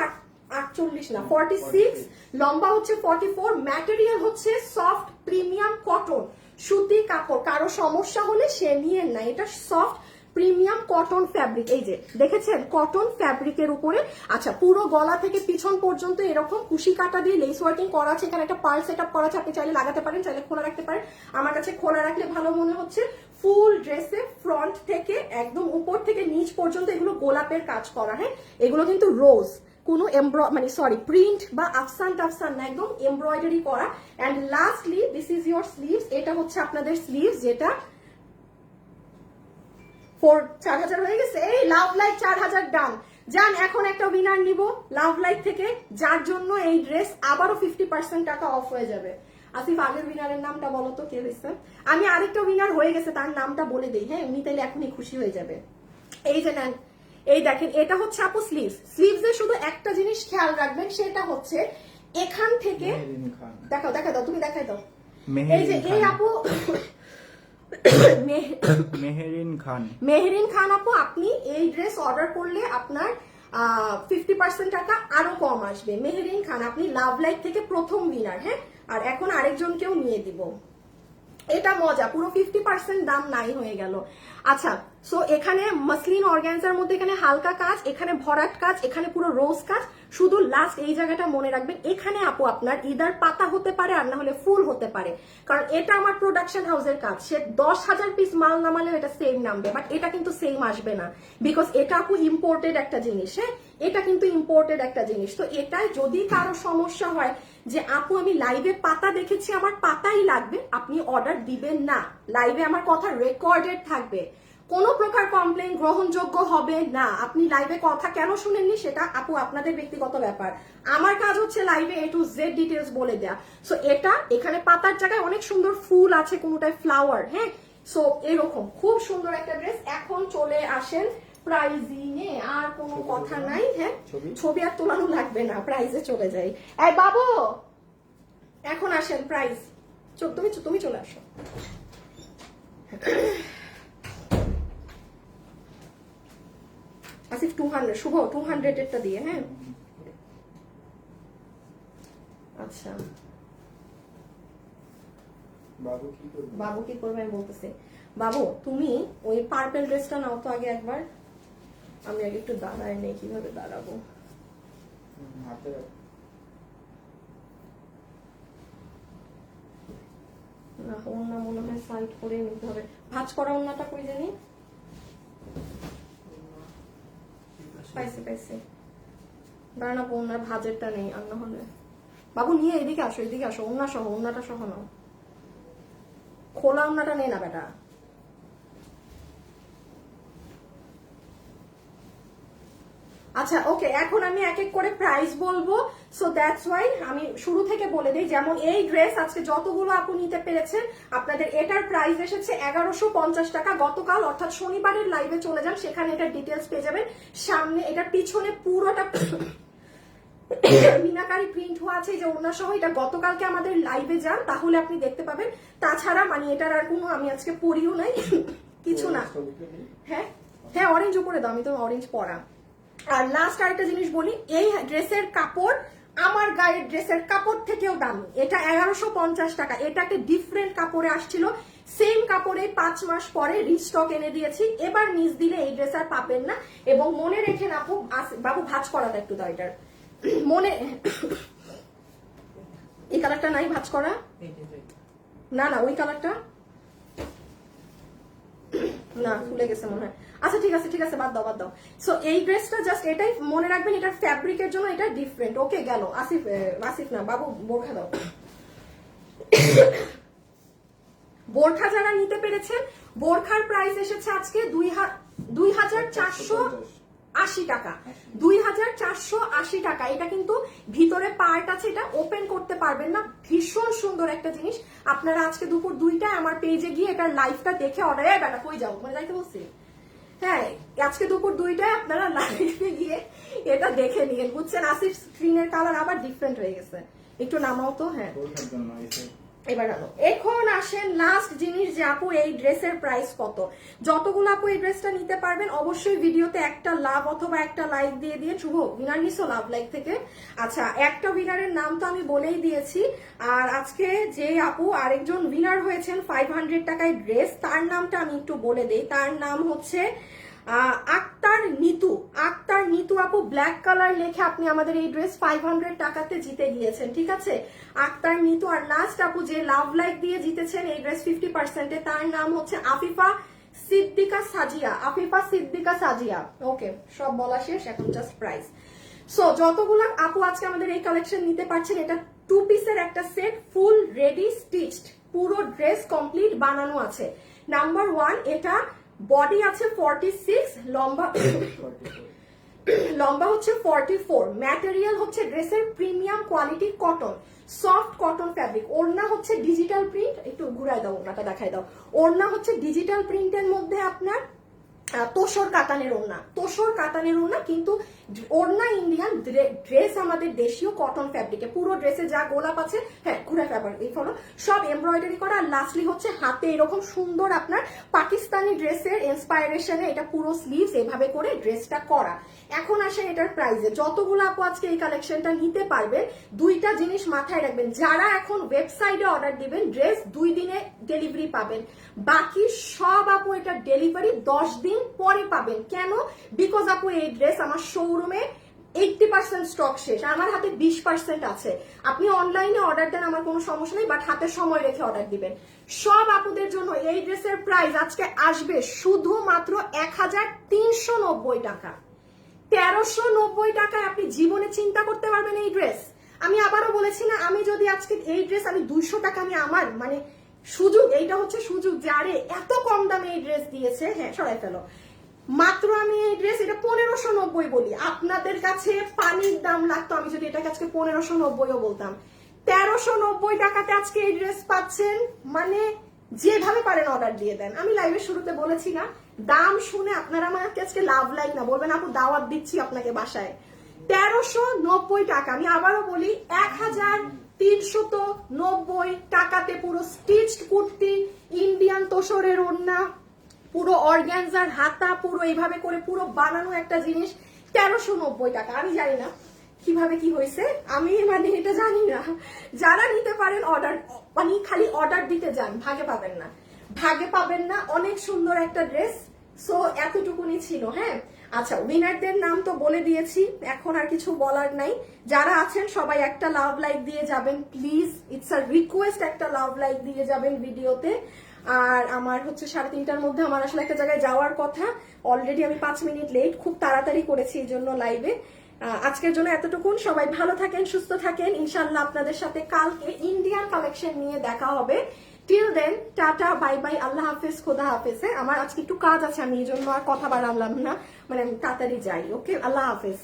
48 না 46, লম্বা হচ্ছে 44, ম্যাটেরিয়াল হচ্ছে সফট প্রিমিয়াম কটন সুতি কাপড়। কারো সমস্যা হলে সে নিয়ে না, এটা সফট প্রিমিয়াম কটন ফ্যাব্রিক। এই যে দেখেছেন কটন ফ্যাব্রিকের উপরে, আচ্ছা পুরো গলা থেকে পিছন পর্যন্ত এরকম কুশি কাটা দিয়ে লেস ওয়ার্কিং করা আছে, এখানে একটা পার্ল সেট আপ করা আছে, আপনি চাইলে লাগাতে পারেন, চাইলে খোলা রাখতে পারেন। আমার কাছে খোলা রাখলে ভালো মনে হচ্ছে। ফুল ড্রেসে ফ্রন্ট থেকে একদম উপর থেকে নিচ পর্যন্ত এগুলো গোলাপের কাজ করা। হ্যাঁ, এগুলো কিন্তু রোজ, কোনো মানে সরি প্রিন্ট বা আফসান টাফসান না, একদম এমব্রয়ডারি করা। And lastly this is your sleeves, এটা হচ্ছে আপনাদের স্লিভস, যেটা 4000 হয়ে গেছে। এই লাভ লাইক 4000 ডান যান। এখন একটা উইনার নিব লাভ লাইক থেকে, যার জন্য এই ড্রেস আবারও 50% টাকা অফ হয়ে যাবে। আসিফ, আগের উইনারের নামটা বলো তো কে হয়েছে? আমি আরেকটা উইনার হয়ে গেছে, তার নামটা বলে দেই। হ্যাঁ, উনি তাইলে এখনই খুশি হয়ে যাবে। এই যে নেন, এই দেখেন এটা হচ্ছে আপু স্লিভস। স্লিভসে শুধু একটা জিনিস খেয়াল রাখবেন, সেটা হচ্ছে এখান থেকে দেখাও, দেখা দাও, তুমি দেখাই দাও। এই যে এই আপু মেহেরিন খান আপু, আপনি এই ড্রেস অর্ডার করলে আপনার 50% টাকা আরো কম আসবে। মেহেরিন খান, আপনি লাভ লাইক থেকে প্রথম উইনার। হ্যাঁ, আর এখন আরেকজনকেও নিয়ে দিব। এটা মজা, পুরো 50% দাম নাই হয়ে গেল। আচ্ছা, সো এখানে মাসলিন অর্গানজার মধ্যে এখানে হালকা কাজ, এখানে ভরাট কাজ, এখানে পুরো রোজ কাজ। শুধু লাস্ট এই জায়গাটা মনে রাখবেন, এখানে আপু আপনার ইদার পাতা হতে পারে আর না হলে ফুল হতে পারে, কারণ এটা আমার প্রোডাকশন হাউসের কাজ। সে 10,000 পিস মাল নামালেও এটা সেম নামবে, বাট এটা কিন্তু সেম আসবে না, বিকজ এটা আপু ইম্পোর্টেড একটা জিনিস। হ্যাঁ, এটা কিন্তু ইম্পোর্টেড একটা জিনিস। তো এটাই যদি কারো সমস্যা হয় যে আপু আমি লাইভে পাতা দেখেছি আমার পাতাই লাগবে, আপনি অর্ডার দিবেন না। লাইভে আমার কথা রেকর্ডেড থাকবে, কোনো প্রকার কমপ্লেন গ্রহণযোগ্য হবে না। আপনি লাইভে কথা কেন শুনেননি সেটা আপু আপনাদের ব্যক্তিগত ব্যাপার, আমার কাজ হচ্ছে লাইভে A to Z ডিটেলস বলে দেয়া। সো এটা এখানে পাতার জায়গায় অনেক সুন্দর ফুল আছে, কোনোটায় ফ্লাওয়ার। হ্যাঁ, সো এরকম খুব সুন্দর একটা ড্রেস। এখন চলে আসেন প্রাইজিং এ, আর কোনো কথা নাই। হ্যাঁ, ছবি আর তোলানো লাগবে না, প্রাইজে চলে যাই। এই বাবু এখন আসেন প্রাইজ, তুমি চলে আসো। আসিফ 200, শুভ 200 এরটা দিয়ে। হ্যাঁ, আচ্ছা বাবু কি করবে? বাবু কি করবে আমি বলতেছি। বাবু তুমি ওই পার্পল ড্রেসটা নাও তো আগে একবার। আমি আগে একটু দাঁড়াই নেই, কিভাবে দাঁড়াবো। হাতে রাখ। না ওন্না মনে হয় সাইড করে নিতে হবে। ভাঁজ করা ওন্নাটা কই জানি। পাইছি পাইছি। দাঁড়ানো ওন্নার ভাঁজেরটা নেই আর না হলে। বাবু নিয়ে এদিকে আসো, এদিকে আসো, ওন্না সহ, ওন্নাটা সহ নাও। খোলা ওন্নাটা নেই না বেটা। আচ্ছা ওকে, এখন আমি এক এক করে প্রাইস বলবো। সো দ্যাটস ওয়াই আমি শুরু থেকে বলে দিই, যেমন এই ড্রেস আজকে যতগুলো আপু নিতে পেরেছেন আপনাদের এটার প্রাইস এসেছে 1150 টাকা। গতকাল অর্থাৎ শনিবারের লাইভে চলে যান, সেখানে এটার ডিটেলস পেয়ে যাবেন। সামনে এটার পিছনে পুরোটা মিনাকারি প্রিন্ট হওয়া আছে, যে ওড়না সহ। এটা গতকালকে আমাদের লাইভে যান তাহলে আপনি দেখতে পাবেন। তাছাড়া মানে এটার আর কোনো আমি আজকে পরিও নাই কিছু না। হ্যাঁ হ্যাঁ অরেঞ্জ উপরে দাও, আমি তো অরেঞ্জ পরা। আর লাস্ট আরেকটা জিনিস বলি, এই ড্রেসের কাপড় আমার গায়ের ড্রেসের কাপড় থেকেও দামি। এটা 1150 টাকা। এটাকে ডিফারেন্ট কাপড়ে আসছিল, সেম কাপড়ে 5 মাস পরে রিস্টক এনে দিয়েছি। এবার মিস দিলে এই ড্রেস আর পাবেন না। এবং মনে রেখেন আপু, বাবু ভাঁজ করাটা একটু দাও এটার মনে। এই কালারটা নাই ভাঁজ করা? না না ওই কালারটা না, খুলে গেছে মনে হয়। আচ্ছা ঠিক আছে ঠিক আছে, বাদ দাও বাদ দাও। সো এই ড্রেসটা জাস্ট এটাই মনে রাখবেন, এটার ফ্যাব্রিকের জন্য এটা ডিফারেন্ট। ওকে গেল। আসিফ, আসিফ না বাবু, বোরখা দাও। বোরখা যারা নিতে পেরেছেন, বোরখার প্রাইস এসেছে আজকে 2480 টাকা। 2480 টাকা। এটা কিন্তু ভিতরে পার্ট আছে, এটা ওপেন করতে পারবেন না। ভীষণ সুন্দর একটা জিনিস। আপনারা আজকে দুপুর 2টায় আমার পেজে গিয়ে এটার লাইভটা দেখে অর্ডার। বেটা কই যাও, মানে যাইতে বলছি। হ্যাঁ আজকে দুপুর 2টায় আপনারা লাইভে গিয়ে এটা দেখে নিন, বুঝছেন। আসিফ স্ক্রিনের কালার আবার ডিফারেন্ট হয়ে গেছে, একটু নামাও তো। হ্যাঁ এবার আনো। এখন আসেন লাস্ট জিনিস, যে আপু এই ড্রেসের প্রাইস কত। যতগুলো আপু এই ড্রেসটা নিতে পারবেন অবশ্যই ভিডিওতে একটা লাভ অথবা একটা লাইক দিয়ে দিয়ে। শুভ উইনার নিছো লাভ লাইক থেকে? আচ্ছা একটা উইনারের নাম তো আমি বলেই দিয়েছি। আর আজকে যে আপু আরেকজন উইনার হয়েছেন 500 টাকায় ড্রেস, তার নামটা আমি একটু বলে দেই। তার নাম হচ্ছে আক্তার নিতু। আক্তার নিতু আপু ব্ল্যাক কালার লেখে আপনি আমাদের এই ড্রেস 500 টাকাতে জিতে গিয়েছেন, ঠিক আছে আক্তার নিতু। আর লাস্ট আপু যে লাভ লাইক দিয়ে জিতেছেন এই ড্রেস 50%-এ, তার নাম হচ্ছে আফিফা সিদ্দিকা সাজিয়া। আফিফা সিদ্দিকা সাজিয়া। ওকে সব বলা শেষ, এখন জাস্ট প্রাইস। সো যতগুলো আপু আজকে আমাদের এই কালেকশন নিতে পারছেন, এটা 2 পিসের একটা সেট, ফুল রেডি স্টিচড, পুরো ড্রেস কমপ্লিট বানানো আছে। নাম্বার 1 এটা বডি আছে 46, লম্বা হচ্ছে 44, ম্যাটেরিয়াল হচ্ছে ড্রেসের premium quality cotton, soft cotton fabric. ওড়না হচ্ছে ডিজিটাল প্রিন্ট, একটু ঘুরাই দাও ওড়নাটা, দেখাই দাও। ওড়না হচ্ছে ডিজিটাল প্রিন্টের মধ্যে আপনার তোষর কাতানের ওড়না, তোষর কাতানের ওড়না, কিন্তু ওড়না ইন্ডিয়ান, ড্রেস আমাদের দেশীয় কটন ফ্যাব্রিকে। পুরো ড্রেসে যা গোলাপ আছে, হ্যাঁ ঘুরে ফ্যাব্রিক এই ফলো সব এমব্রয়ডারি করা। আর লাস্টলি হচ্ছে হাতে এরকম সুন্দর আপনার পাকিস্তানি ড্রেসের ইন্সপায়ারেশনে এটা পুরো স্লিভস এভাবে করে ড্রেসটা করা। এখন আসে এটার প্রাইসে। যতগুলো আপু আজকে এই কালেকশনটা নিতে পারবেন, দুইটা জিনিস মাথায় রাখবেন। যারা এখন ওয়েবসাইটে অর্ডার দিবেন ড্রেস 2 দিনে ডেলিভারি পাবেন, বাকি সব আপু এটা ডেলিভারি 10 দিন পরে পাবেন। কেন? বিকজ আপু এই ড্রেস আমার শোরুমে 80% স্টক শেষ, আমার হাতে 20% আছে। আপনি অনলাইনে অর্ডার দেন, আমার কোনো সমস্যা নেই, বাট হাতে সময় রেখে অর্ডার দিবেন। সব আপুদের জন্য এই ড্রেসের প্রাইস আজকে আসবে শুধুমাত্র 1390 টাকা। 1390 টাকায় আপনি জীবনে চিন্তা করতে পারবেন এই ড্রেস। আমি আবারও বলেছি না, আমি যদি আজকে এই ড্রেস আমি 200 টাকা, আমি আমার মানে সুযোগ, এইটা হচ্ছে সুযোগ, যারে এত কম দামে এই ড্রেস দিয়েছে। হ্যাঁ সরাই ফেলো। মাত্র আমি এই ড্রেস এটা 1590 বলি, আপনাদের কাছে পানির দাম লাগতো আমি যদি এটাকে আজকে 1590ও বলতাম। 1390 টাকাতে আজকে এই ড্রেস পাচ্ছেন, মানে যেভাবে পারেন অর্ডার দিয়ে দেন। আমি লাইভের শুরুতে বলেছি না, দাম শুনে আপনারা আমাকে আজকে লাভ লাইক না বলবেন আপু দাওয়াত দিচ্ছি আপনাকে বাসায়। 1390 টাকা, আমি আবারও বলি 1390 টাকাতে পুরো স্টিচড কুর্তি, ইন্ডিয়ান তোষরের ওড়না, পুরো অর্গানজার হাতা, পুরো এইভাবে করে পুরো বানানো একটা জিনিস 1390 টাকা। আমি জানি না কিভাবে কি হয়েছে আমি মানে এটা জানি না। যারা নিতে পারেন অর্ডার, মানে খালি অর্ডার দিতে যান, ভাগে পাবেন না, ভাগে পাবেন না। অনেক সুন্দর একটা ড্রেস। সো এতটুকুনি ছিল। হ্যাঁ, আচ্ছা, উইনারদের নাম তো বলে দিয়েছি, এখন আর কিছু বলার নাই। যারা আছেন সবাই একটা লাভ লাইক দিয়ে যাবেন প্লিজ, ইটস আ রিকোয়েস্ট, একটা লাভ লাইক দিয়ে যাবেন ভিডিওতে। আর আমার হচ্ছে 3:30টার মধ্যে আমার আসলে একটা জায়গায় যাওয়ার কথা, অলরেডি আমি 5 মিনিট লেট, খুব তাড়াতাড়ি করেছি এই জন্য লাইভে। আজকের জন্য এতটুকুন। সবাই ভালো থাকেন, সুস্থ থাকেন। ইনশাল্লাহ আপনাদের সাথে কালকে ইন্ডিয়ান কালেকশন নিয়ে দেখা হবে। Till then, tata, bye bye, আল্লাহ হাফেজ, খোদা হাফেজ। আমার আজকে একটু কাজ আছে, আমি এই জন্য আর কথা বাড়ালাম না, মানে আমি তাড়াতাড়ি যাই। ওকে, আল্লাহ হাফেজ।